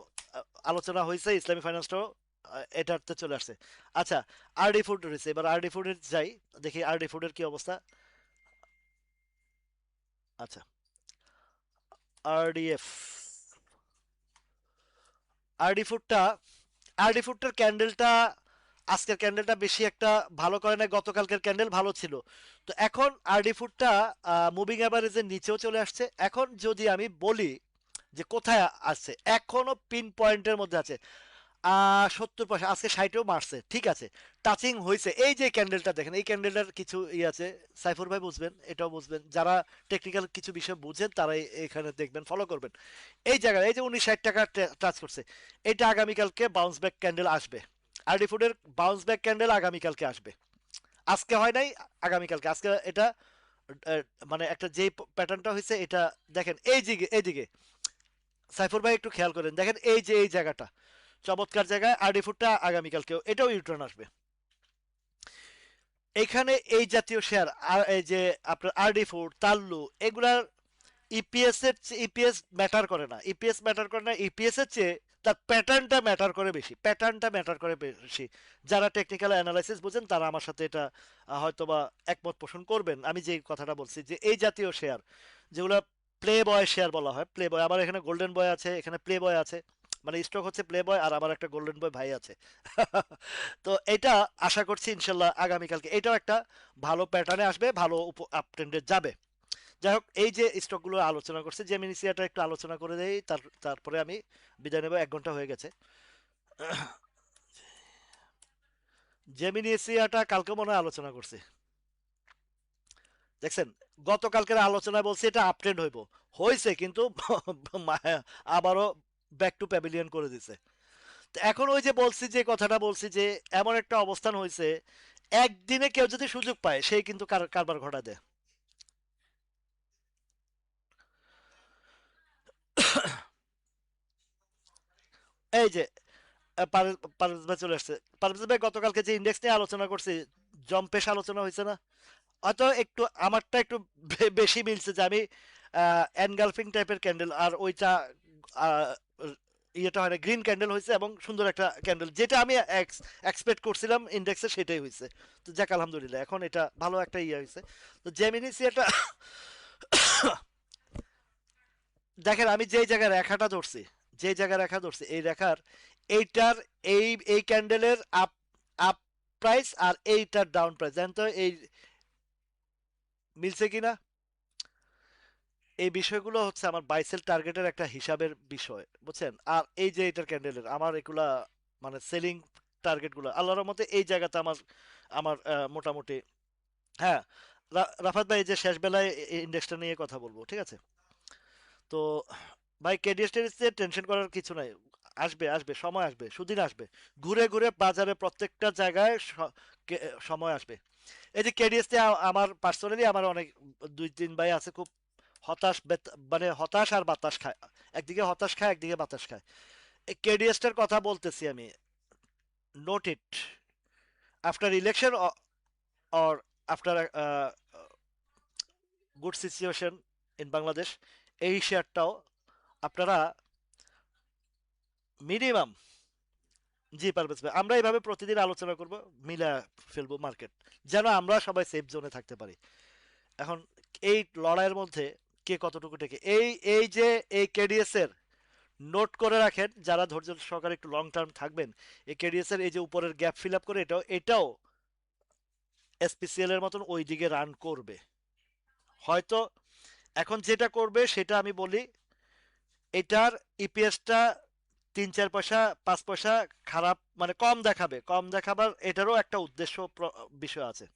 আলোচনা হয়েছে, ইসলামী ফাইন্যান্সটাও এটাতে চলে আসছে। আচ্ছা, আরডি ফুড রয়েছে, এবার আরডি ফুডের যাই, দেখি আরডি ফুডের কি অবস্থা। আচ্ছা, আরডিএফ, আরডি ফুডটা, আরডি ফুডটার ক্যান্ডেলটা, আজকের ক্যান্ডেলটা বেশি একটা ভালো করে না, গতকালকের ক্যান্ডেল ভালো ছিল। তো এখন আরডি ফুডটা মুভিং অ্যাভারেজের নিচেও চলে আসছে। এখন যদি আমি বলি যে কোথায় আছে, এখনো পিন পয়েন্টের মধ্যে আছে। 70%, আজকে 60ও মারছে, ঠিক আছে, টাচিং হয়েছে। এই যে ক্যান্ডেলটা দেখেন, এই ক্যান্ডেলটার কিছু আছে, সাইফুর ভাই বুঝবেন, এটাও বুঝবেন, যারা টেকনিক্যাল কিছু বিষয় বুঝেন তারাই এখানে দেখবেন, ফলো করবেন। এই জায়গায় এই যে 1960 টাকা টাচ করছে, এটা আগামীকালকে বাউন্স ব্যাক ক্যান্ডেল আসবে। আরডি ফুডের বাউন্স ব্যাক ক্যান্ডেল আগামীকালকে আসবে, আজকে হয় নাই, আগামীকালকে। আজকে এটা আহ, মানে একটা যে প্যাটার্নটা হয়েছে এটা দেখেন, এই দিকে এইদিকে, সাইফুর ভাই একটু খেয়াল করেন, দেখেন এই যে এই জায়গাটা চমৎকার জায়গায়, আরডি ফুডটা আগামীকালকেও এটাও ইউটার্ন আসবে। এখানে এই জাতীয় শেয়ার আর এই যে আপনার আরডি ফুড, তাল্লু, এগুলার ইপিএস এর ইপিএস ম্যাটার করে না, ইপিএস ম্যাটার করে না, ইপিএস এর চেয়ে তার প্যাটার্নটা ম্যাটার করে বেশি, প্যাটার্নটা ম্যাটার করে বেশি। যারা টেকনিক্যাল অ্যানালাইসিস বুঝেন তারা আমার সাথে এটা হয়তোবা একমত পোষণ করবেন। আমি যে কথাটা বলছি যে এই জাতীয় শেয়ার যেগুলো প্লে বয় শেয়ার বলা হয়, প্লে বয়, আমার এখানে গোল্ডেন বয় আছে, এখানে প্লে বয় আছে, মানে স্টক হচ্ছে প্লে বয় আর আমার একটা গোল্ডেন বয় ভাই আছে। তো এটা আশা করছি ইনশাল্লাহ আগামীকালকে এটাও একটা ভালো প্যাটার্নে আসবে, ভালো আপ ট্রেন্ডে যাবে। যাই হোক, এই যে স্টকগুলো আলোচনা করছে, জেমিনিসিয়াটা একটু আলোচনা করে দেই, তারপরে আমি বিদায় নেব, 1 ঘন্টা হয়ে গেছে। জেমিনিসিয়াটা কালকে মনে হয় আলোচনা করছি, দেখছেন, গতকালকের আলোচনায় বলছি এটা আপট্রেন্ড হইব, হয়েছে কিন্তু আবারও ব্যাক টু প্যাভিলিয়ন করে দিছে। তো এখন ওই যে বলছি, যে কথাটা বলছি যে এমন একটা অবস্থান হয়েছে, একদিনে কেউ যদি সুযোগ পায় সেই কিন্তু কারবার ঘটা দেয়। এই যে পারভেজ ভাই চলে আসছে। পারভেজ ভাই গতকালকে যে ইন্ডেক্স নিয়ে আলোচনা করছি, জম্পেশ আলোচনা হয়েছে না? হয়তো একটু আমারটা একটু বেশি মিলছে, যে আমি এনগালফিং টাইপের ক্যান্ডেল, আর ওইটা আহ, ইয়েটা হয় না, গ্রিন ক্যান্ডেল হয়েছে এবং সুন্দর একটা ক্যান্ডেল, যেটা আমি এক্সপেক্ট করছিলাম ইন্ডেক্সে সেটাই হয়েছে। তো যাক আলহামদুলিল্লাহ, এখন এটা ভালো একটা ইয়ে হয়েছে। তো জেমিনিসি এটা দেখেন, আমি যেই জায়গায় রেখাটা ধরছি, যে জায়গায় রেখা ধরছি, এই রেখার এইটার এই ক্যান্ডেলের আপ আপ প্রাইস আর এইটার ডাউন প্রাইস, জানেন তো এই মিলছে কিনা? এই বিষয়গুলো হচ্ছে আমার বাইসেল টার্গেটের একটা হিসাবের বিষয়, বুঝছেন? আর এই যে এটার ক্যান্ডেলের আমার এগুলা মানে সেলিং টার্গেট গুলো আল্লাহর মতে এই জায়গাতে আমার আমার মোটামুটি, হ্যাঁ। রাফাত ভাই, এই যে শেষ বেলায় ইন্ডেক্সটা নিয়ে কথা বলবো, ঠিক আছে? তো ভাই, কেডিএস টেডিএস টেনশন করার কিছু নাই, আসবে আসবে, সময় আসবে, সুদিন আসবে, ঘুরে ঘুরে বাজারে প্রত্যেকটা জায়গায় সময় আসবে। এই যে কেডিএস তে আমার পার্সোনালি আমার অনেক 2-3 ভাই আছে খুব হতাশ, মানে হতাশ আর বাতাস খায়, একদিকে হতাশ খায় একদিকে বাতাস খায়। এই কেডিএস টার কথা বলতেছি আমি, note it, after election or after good situation in Bangladesh, এই শেয়ারটাও আপনারা মিনিমাম, জি পারভেজ ভাই, আমরা এইভাবে প্রতিদিন আলোচনা করব, মিলা ফেলবো মার্কেট, যেন আমরা সবাই সেফ জোনে থাকতে পারি। এখন এই লড়াইয়ের মধ্যে কে কতটুকু টেকে, এই যে এই কেডিএস এর নোট করে রাখেন, যারা ধৈর্য সহকারে একটু লং টার্ম থাকবেন, এই কেডিএস এর এই যে উপরের গ্যাপ ফিল আপ করে, এটাও এসপিসিএল এর মতন ওই দিকে রান করবে হয়তো। এখন যেটা করবে সেটা আমি বলি, এটার ইপিএসটা 3-4 পয়সা 5 পয়সা খারাপ মানে কম দেখাবে, কম দেখাবার এটারও একটা উদ্দেশ্য বিষয় আছে।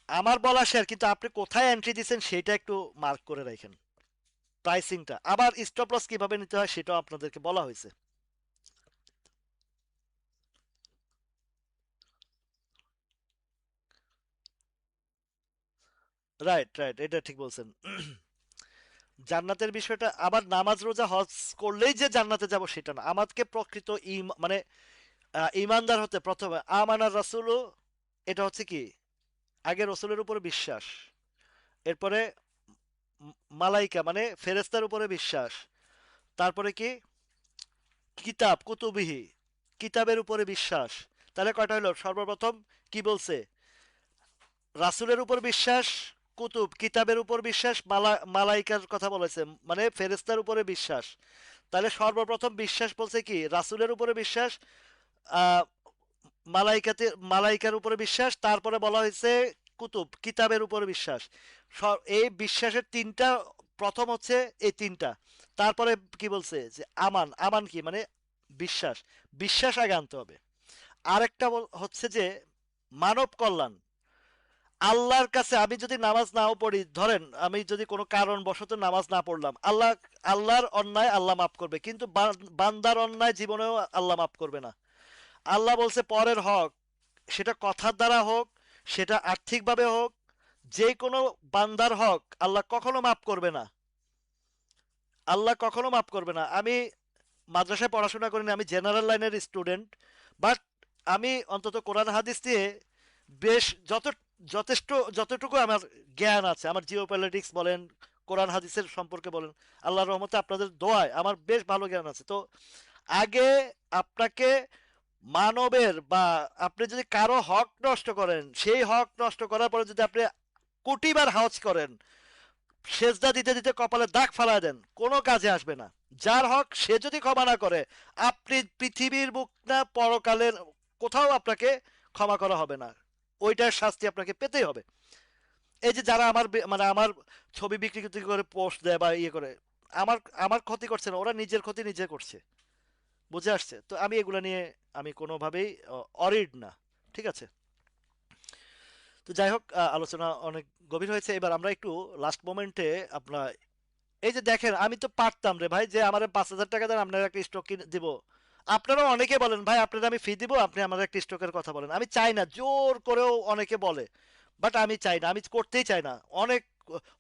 আমার বলা শেয়ার, কিন্তু আপনি কোথায় এন্ট্রি দিচ্ছেন সেটা একটু মার্ক করে রাখেন, প্রাইসিংটা, আবার স্টপ লস কিভাবে নিতে হয় সেটাও আপনাদেরকে বলা হয়েছে। রাইট রাইট, এটা ঠিক বলছেন। জান্নাতের বিষয়টা আবার নামাজ রোজা হজ করলেই যে জান্নাতে যাব সেটা না, আমাদেরকে প্রকৃত মানে ইমানদার হতে প্রথমে আমানার রাসূলু, এটা হচ্ছে কি, আগে রসুলের উপরে বিশ্বাস, এরপরে মালাইকা মানে ফেরেস্তার উপরে বিশ্বাস, তারপরে কি কিতাব কুতুবিহি, কিতাবের উপরে বিশ্বাস। তাহলে কয়টা হলো, সর্বপ্রথম কি বলছে, রাসুলের উপর বিশ্বাস, কুতুব কিতাবের উপর বিশ্বাস, মালাইকার কথা বলেছে মানে ফেরেস্তার উপরে বিশ্বাস। তাহলে সর্বপ্রথম বিশ্বাস বলছে কি, রাসুলের উপরে বিশ্বাস, আহ মালাইকাতে মালাইকার উপরে বিশ্বাস, তারপরে বলা হয়েছে কুতুব কিতাবের উপরে বিশ্বাস। এই বিশ্বাসের তিনটা, প্রথম হচ্ছে এই তিনটা। তারপরে কি বলছে যে আমান, আমান কি মানে বিশ্বাস, বিশ্বাস আগে আনতে হবে। আরেকটা হচ্ছে যে মানব কল্যাণ, আল্লাহর কাছে আমি যদি নামাজ নাও পড়ি, ধরেন আমি যদি কোনো কারণবশত নামাজ না পড়লাম, আল্লাহর অন্যায় আল্লাহ মাফ করবে, কিন্তু বান্দার অন্যায় জীবনেও আল্লাহ মাফ করবে না। আল্লাহ বলছে পরের হক, সেটা কথার দ্বারা হোক, সেটা আর্থিকভাবে হোক, যে কোনো বান্দার হক আল্লাহ কখনো মাফ করবে না, আল্লাহ কখনো মাফ করবে না। আমি মাদ্রাসায় পড়াশোনা করিনি, আমি জেনারেল লাইনের স্টুডেন্ট, বাট আমি অন্তত কোরআন হাদিস দিয়ে বেশ যথেষ্ট যতটুকু আমার জ্ঞান আছে, আমার জিও পলিটিক্স বলেন, কোরআন হাদিসের সম্পর্কে বলেন, আল্লাহর রহমতে আপনাদের দোয়ায় আমার বেশ ভালো জ্ঞান আছে। তো আগে আপনাকে মানবের বা আপনি যদি কারো হক নষ্ট করেন, সেই হক নষ্ট করার পরে যদি আপনি কোটিবার হাউস করেন, সেজদা দিতে দিতে কপালে দাগ ফালায় দেন, কোনো কাজে আসবে না। যার হক সে যদি ক্ষমা না করে, আপনি পৃথিবীর বুক না পরকালের কোথাও আপনাকে ক্ষমা করা হবে না, ওইটার শাস্তি আপনাকে পেতেই হবে। এই যে যারা আমার মানে আমার ছবি বিক্রি করে পোস্ট দেয় বা ইয়ে করে, আমার আমার ক্ষতি করছে না, ওরা নিজের ক্ষতি নিজে করছে, বুঝে আসছে তো। আমি এগুলা নিয়ে আমি কোনোভাবেই অরিড না, ঠিক আছে। তো যাই হোক, আলোচনা অনেক গভীর হয়েছে, এবার আমরা একটু লাস্ট মোমেন্টে আপনার, এই যে দেখেন আমি তো পারতাম রে ভাই যে আমার 5,000 টাকা দেন আপনার একটা স্টক কিনে দিব, আপনারাও অনেকে বলেন ভাই আপনার আমি ফি দিব, আপনি আমার একটা স্টকের কথা বলেন, আমি চাই না, জোর করেও অনেকে বলে, বাট আমি চাই না, আমি করতেই চাই না। অনেক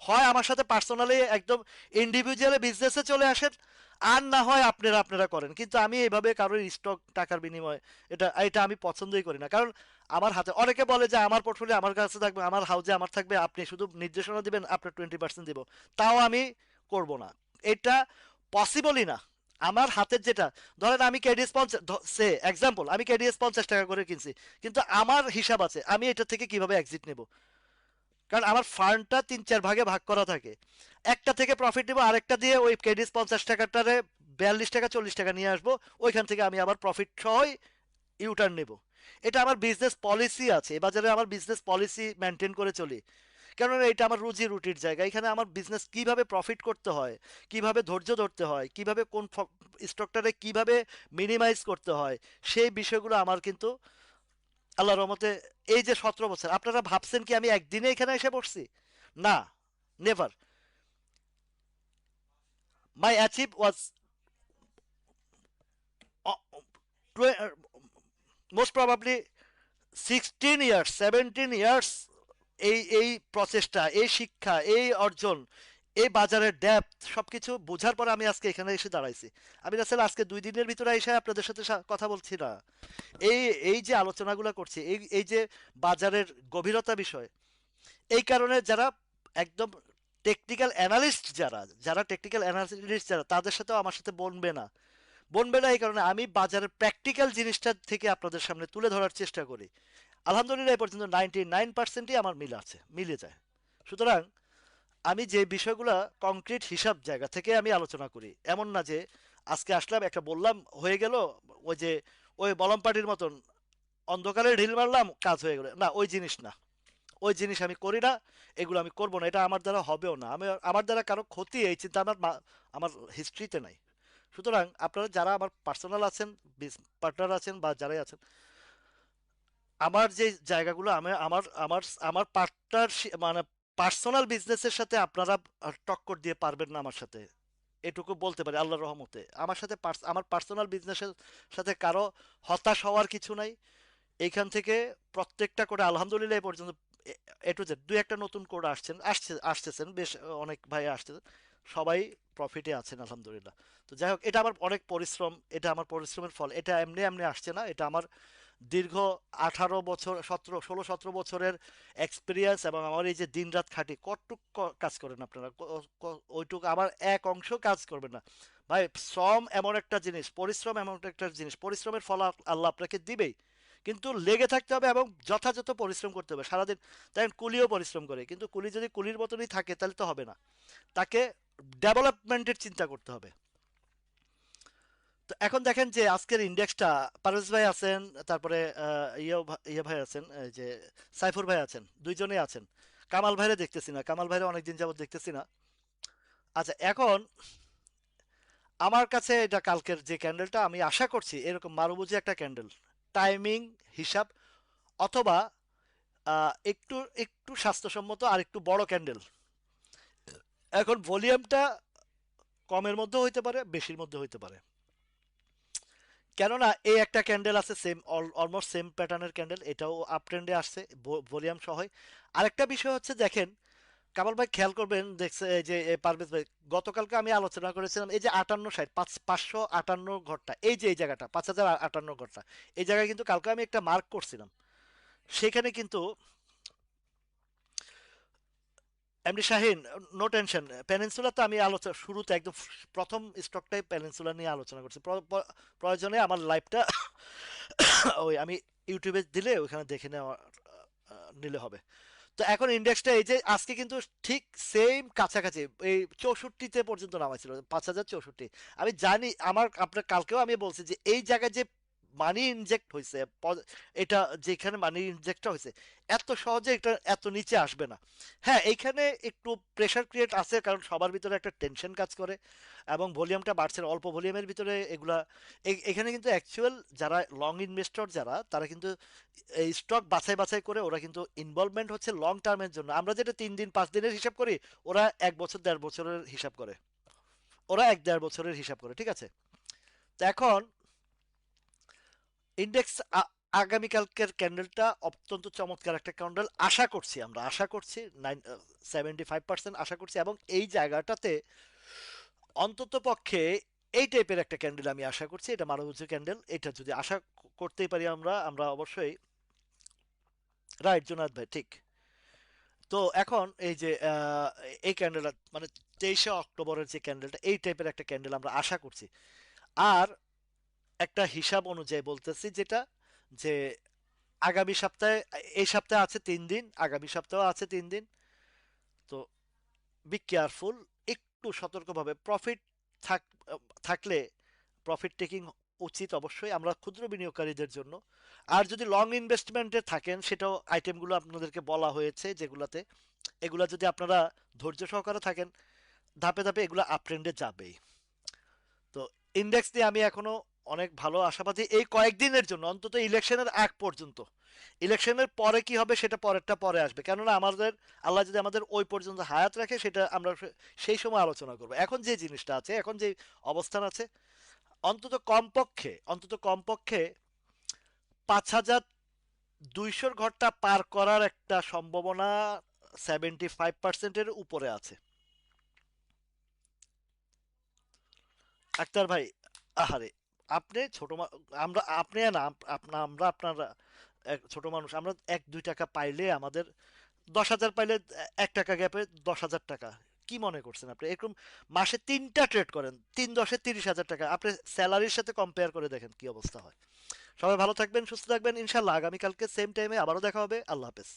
হয় আমার সাথে পার্সোনালি একদম ইন্ডিভিজুয়ালি বিজনেসে চলে আসেন, আর না হয় আপনারা আপনারা করেন, কিন্তু আমি এইভাবে কারোর স্টক টাকার বিনিময়ে, এটা এটা আমি পছন্দই করি না। কারণ আমার হাতে অনেকে বলে যে আমার পোর্টফোলিও আমার কাছে থাকবে, আমার হাউজে আমার থাকবে, আপনি শুধু নির্দেশনা দিবেন, আপনার 20% দিব, তাও আমি করব না, এটা পসিবলই না। আমার হাতের যেটা, ধরেন আমি কেডিএস 50, সে এক্সাম্পল আমি কেডিএস 50 টাকা করে কিনছি, কিন্তু আমার হিসাব আছে আমি এটা থেকে কিভাবে এক্সিট নেব, কারণ আমার ফান্ডটা 3-4 ভাগে ভাগ করা থাকে, একটা থেকে প্রফিট নেবো, আরেকটা দিয়ে ওই কেডিএস 50 টাকাটারে 42 টাকা 40 টাকা নিয়ে আসবো, ওইখান থেকে আমি আবার প্রফিট সহই ইউটার্ন নেব। এটা আমার বিজনেস পলিসি আছে, এ বাজারে আমার বিজনেস পলিসি মেনটেন করে চলি, কেননা এটা আমার রুজি রুটির জায়গা, এখানে আমার বিজনেস কিভাবে প্রফিট করতে হয়, কিভাবে ধৈর্য ধরতে হয়, কিভাবে কোন স্টকটারে কিভাবে মিনিমাইজ করতে হয়, সেই বিষয়গুলো আমার কিন্তু আল্লাহর রহমতে এই যে 17 বছর, আপনারা ভাবছেন কি আমি একদিনে এখানে এসে পড়ছি? না, নেভার। মাই অ্যাচিভ ওয়াজ মোস্ট প্রবাবলি 16 ইয়ার্স 17 ইয়ার্স, এই প্রচেষ্টা, এই শিক্ষা, এই অর্জন, এই বাজারের ডেপথ সবকিছু বোঝার পরে আমি আজকে এখানে এসে দাঁড়াইছি। আমি আসলে আজকে 2 দিনের ভিতরে এসে আপনাদের সাথে কথা বলছি না, এই এই যে আলোচনাগুলো করছি, এই এই যে বাজারের গভীরতা বিষয়, এই কারণে যারা একদম টেকনিক্যাল অ্যানালিস্ট, যারা যারা টেকনিক্যাল অ্যানালিস্ট যারা, তাদের সাথেও আমার সাথে বনবে না। বনবে না এই কারণে আমি বাজারের প্র্যাকটিক্যাল জিনিসটা থেকে আপনাদের সামনে তুলে ধরার চেষ্টা করি। আলহামদুলিল্লাহ এই পর্যন্ত 99% আমার মিলে যায়। সুতরাং আমি যে বিষয়গুলো কংক্রিট হিসাব জায়গা থেকে আমি আলোচনা করি, এমন না যে আজকে আসলাম একটা বললাম হয়ে গেল, ওই যে ওই বলম পার্টির মতন অন্ধকারে ঢিল মারলাম কাজ হয়ে গেল, না ওই জিনিস না। ওই জিনিস আমি করি না, এগুলো আমি করব না, এটা আমার দ্বারা হবেও না। আমি আমার দ্বারা কারো ক্ষতি এই চিন্তা আমার হিস্ট্রিতে নাই। সুতরাং আপনারা যারা আমার পার্সোনাল আছেন, পার্টনার আছেন বা যারাই আছেন, আমার যে জায়গাগুলো আমি আমার আমার আমার পার্টনার মানে পার্সোনাল বিজনেসের সাথে আপনারা টক্কর দিয়ে পারবেন না আমার সাথে, এটুকু বলতে পারি আল্লাহর রহমতে। আমার সাথে আমার পার্সোনাল বিজনেসের সাথে কারো হতাশ হওয়ার কিছু নাই। এইখান থেকে প্রত্যেকটা করে আলহামদুলিল্লাহ এ পর্যন্ত এ টু জেড দুই একটা নতুন কোড আসতেছেন বেশ, অনেক ভাই আসতেছেন, সবাই প্রফিটে আছেন আলহামদুলিল্লাহ। তো যাই হোক, এটা আমার অনেক পরিশ্রম, এটা আমার পরিশ্রমের ফল, এটা এমনি এমনি আসছে না, এটা আমার দীর্ঘ 18 বছর, 17 16 17 বছরের এক্সপিরিয়েন্স, এবং আমার এই যে দিনরাত খাটি কতটুক কাজ করেন আপনারা, ওইটুকু আমার এক অংশ কাজ করবেন না ভাই। শ্রম এমন একটা জিনিস, পরিশ্রম এমন একটা জিনিস, পরিশ্রমের ফল আল্লাহ আপনাকে দিবেই, কিন্তু লেগে থাকতে হবে এবং যথাযথ পরিশ্রম করতে হবে সারাদিন। তাই কুলিও পরিশ্রম করে, কিন্তু কুলি যদি কুলির মতনই থাকে তাহলে তো হবে না, তাকে ডেভেলপমেন্টের চিন্তা করতে হবে। তো এখন দেখেন যে আজকের ইন্ডেক্সটা, পারভেজ ভাই আছেন, তারপরে ইয়ে ভাই আছেন, এই যে সাইফুর ভাই আছেন, দুইজনেই আছেন। কামাল ভাইরে দেখতেছি না, কামাল ভাইরে অনেকদিন যাবত দেখতেছি না। আচ্ছা, এখন আমার কাছে এটা কালকের যে ক্যান্ডেলটা, আমি আশা করছি এরকম মারুবুজি একটা ক্যান্ডেল, টাইমিং হিসাব, অথবা একটু একটু স্বাস্থ্যসম্মত আর একটু বড় ক্যান্ডেল। এখন ভলিউমটা কমের মধ্যে হইতে পারে, বেশির মধ্যে হইতে পারে, কেননা এই একটা ক্যান্ডেল আছে সেম, অলমোস্ট সেম প্যাটার্নের ক্যান্ডেল, এটাও আপ ট্রেন্ডে আসছে ভলিউম সহই। আরেকটা বিষয় হচ্ছে দেখেন, কামাল ভাই খেয়াল করবেন, দেখছে এই যে পারভেজ ভাই, গতকালকে আমি আলোচনা করেছিলাম এই যে 58 60 558 ঘরটা, এই যে এই জায়গাটা 5058 ঘরটা, এই জায়গায় কিন্তু কালকে আমি একটা মার্ক করছিলাম। সেখানে কিন্তু MD Shahin, no tension, peninsula তো আমি আলোচনা শুরুতে একদম প্রথম স্টকটাই পেনিনসুলা নিয়ে আলোচনা করছি। প্রয়োজনে আমার লাইভটা ওই আমি ইউটিউবে দিলে ওখানে দেখে নেওয়া নিলে হবে। তো এখন ইন্ডেক্সটা এই যে আজকে কিন্তু ঠিক সেম কাছাকাছি, এই 64-তে পর্যন্ত নামাইছিল, 5064। আমি জানি, আপনার কালকেও আমি বলছি যে এই জায়গায় যে মানি ইনজেক্ট হয়েছে, এটা যেখানে মানি ইনজেক্টটা হয়েছে, এত সহজে এটা এত নিচে আসবে না। হ্যাঁ, এইখানে একটু প্রেশার ক্রিয়েট আছে, কারণ সবার ভিতরে একটা টেনশন কাজ করে, এবং ভলিউমটা বাড়ছে, অল্প ভলিউমের ভিতরে এগুলা। এখানে কিন্তু অ্যাকচুয়াল যারা লং ইনভেস্টর, যারা তারা কিন্তু এই স্টক বাছাই বাছাই করে, ওরা কিন্তু ইনভলভমেন্ট হচ্ছে লং টার্মের জন্য। আমরা যেটা 3 দিন 5 দিনের হিসাব করি, ওরা 1 বছর 1.5 বছরের হিসাব করে, ওরা 1 1.5 বছরের হিসাব করে, ঠিক আছে? তো এখন ইন্ডেক্স আগামীকালকের ক্যান্ডেলটা অত্যন্ত চমৎকার একটা ক্যান্ডেল আশা করছি, আমরা আশা করছি 75% আশা করছি, এবং এই জায়গাটাতে অন্তত পক্ষে এই টাইপের একটা ক্যান্ডেল আমি আশা করছি, এটা মানবুজ্জ ক্যান্ডেল, এটা যদি আশা করতেই পারি আমরা, আমরা অবশ্যই রাইট জোনাথ ভাই, ঠিক। তো এখন এই যে এই ক্যান্ডেলটা মানে 23শে অক্টোবরের যে ক্যান্ডেলটা, এই টাইপের একটা ক্যান্ডেল আমরা আশা করছি। আর একটা হিসাব অনুযায়ী বলতেছি যেটা, যে আগামী সপ্তাহে, এই সপ্তাহে আছে 3 দিন, আগামী সপ্তাহেও আছে 3 দিন। তো বি কেয়ারফুল, একটু সতর্কভাবে প্রফিট থাক থাকলে প্রফিট টেকিং উচিত অবশ্যই আমরা ক্ষুদ্র বিনিয়োগকারীদের জন্য। আর যদি লং ইনভেস্টমেন্টে থাকেন, সেটাও আইটেমগুলো আপনাদেরকে বলা হয়েছে যেগুলাতে, এগুলা যদি আপনারা ধৈর্য সহকারে থাকেন, ধাপে ধাপে এগুলো আপ ট্রেন্ডে যাবেই। তো ইন্ডেক্স নিয়ে আমি এখনো অনেক ভালো আশাবাদী এই কয়েকদিনের জন্য, অন্তত ইলেকশনের আগ পর্যন্ত। ইলেকশনের পরে কি হবে সেটা পরেরটা পরে আসবে, কেননা আমাদের আল্লাহ যদি আমাদের ওই পর্যন্ত হায়াত রাখে, সেটা আমরা সেই সময় আলোচনা করবো। এখন যে জিনিসটা আছে, এখন যে অবস্থান আছে, অন্তত কমপক্ষে 5200 ঘরটা পার করার একটা সম্ভাবনা 75%-এর উপরে আছে। আক্তার ভাই, আহারে, আপনি আমরা আপনি না, আমরা আপনারা ছোট মানুষ, আমরা 1-2 টাকা পাইলে আমাদের 10,000 পাইলে 1 টাকা গ্যাপে 10,000 টাকা। কি মনে করছেন আপনি? এরকম মাসে 3টা ট্রেড করেন, 3 × 10 = 30,000 টাকা। আপনি স্যালারির সাথে কম্পেয়ার করে দেখেন কি অবস্থা হয়। সবাই ভালো থাকবেন, সুস্থ থাকবেন। ইনশাল্লাহ আগামীকালকে সেম টাইমে আবারও দেখা হবে। আল্লাহ হাফেজ।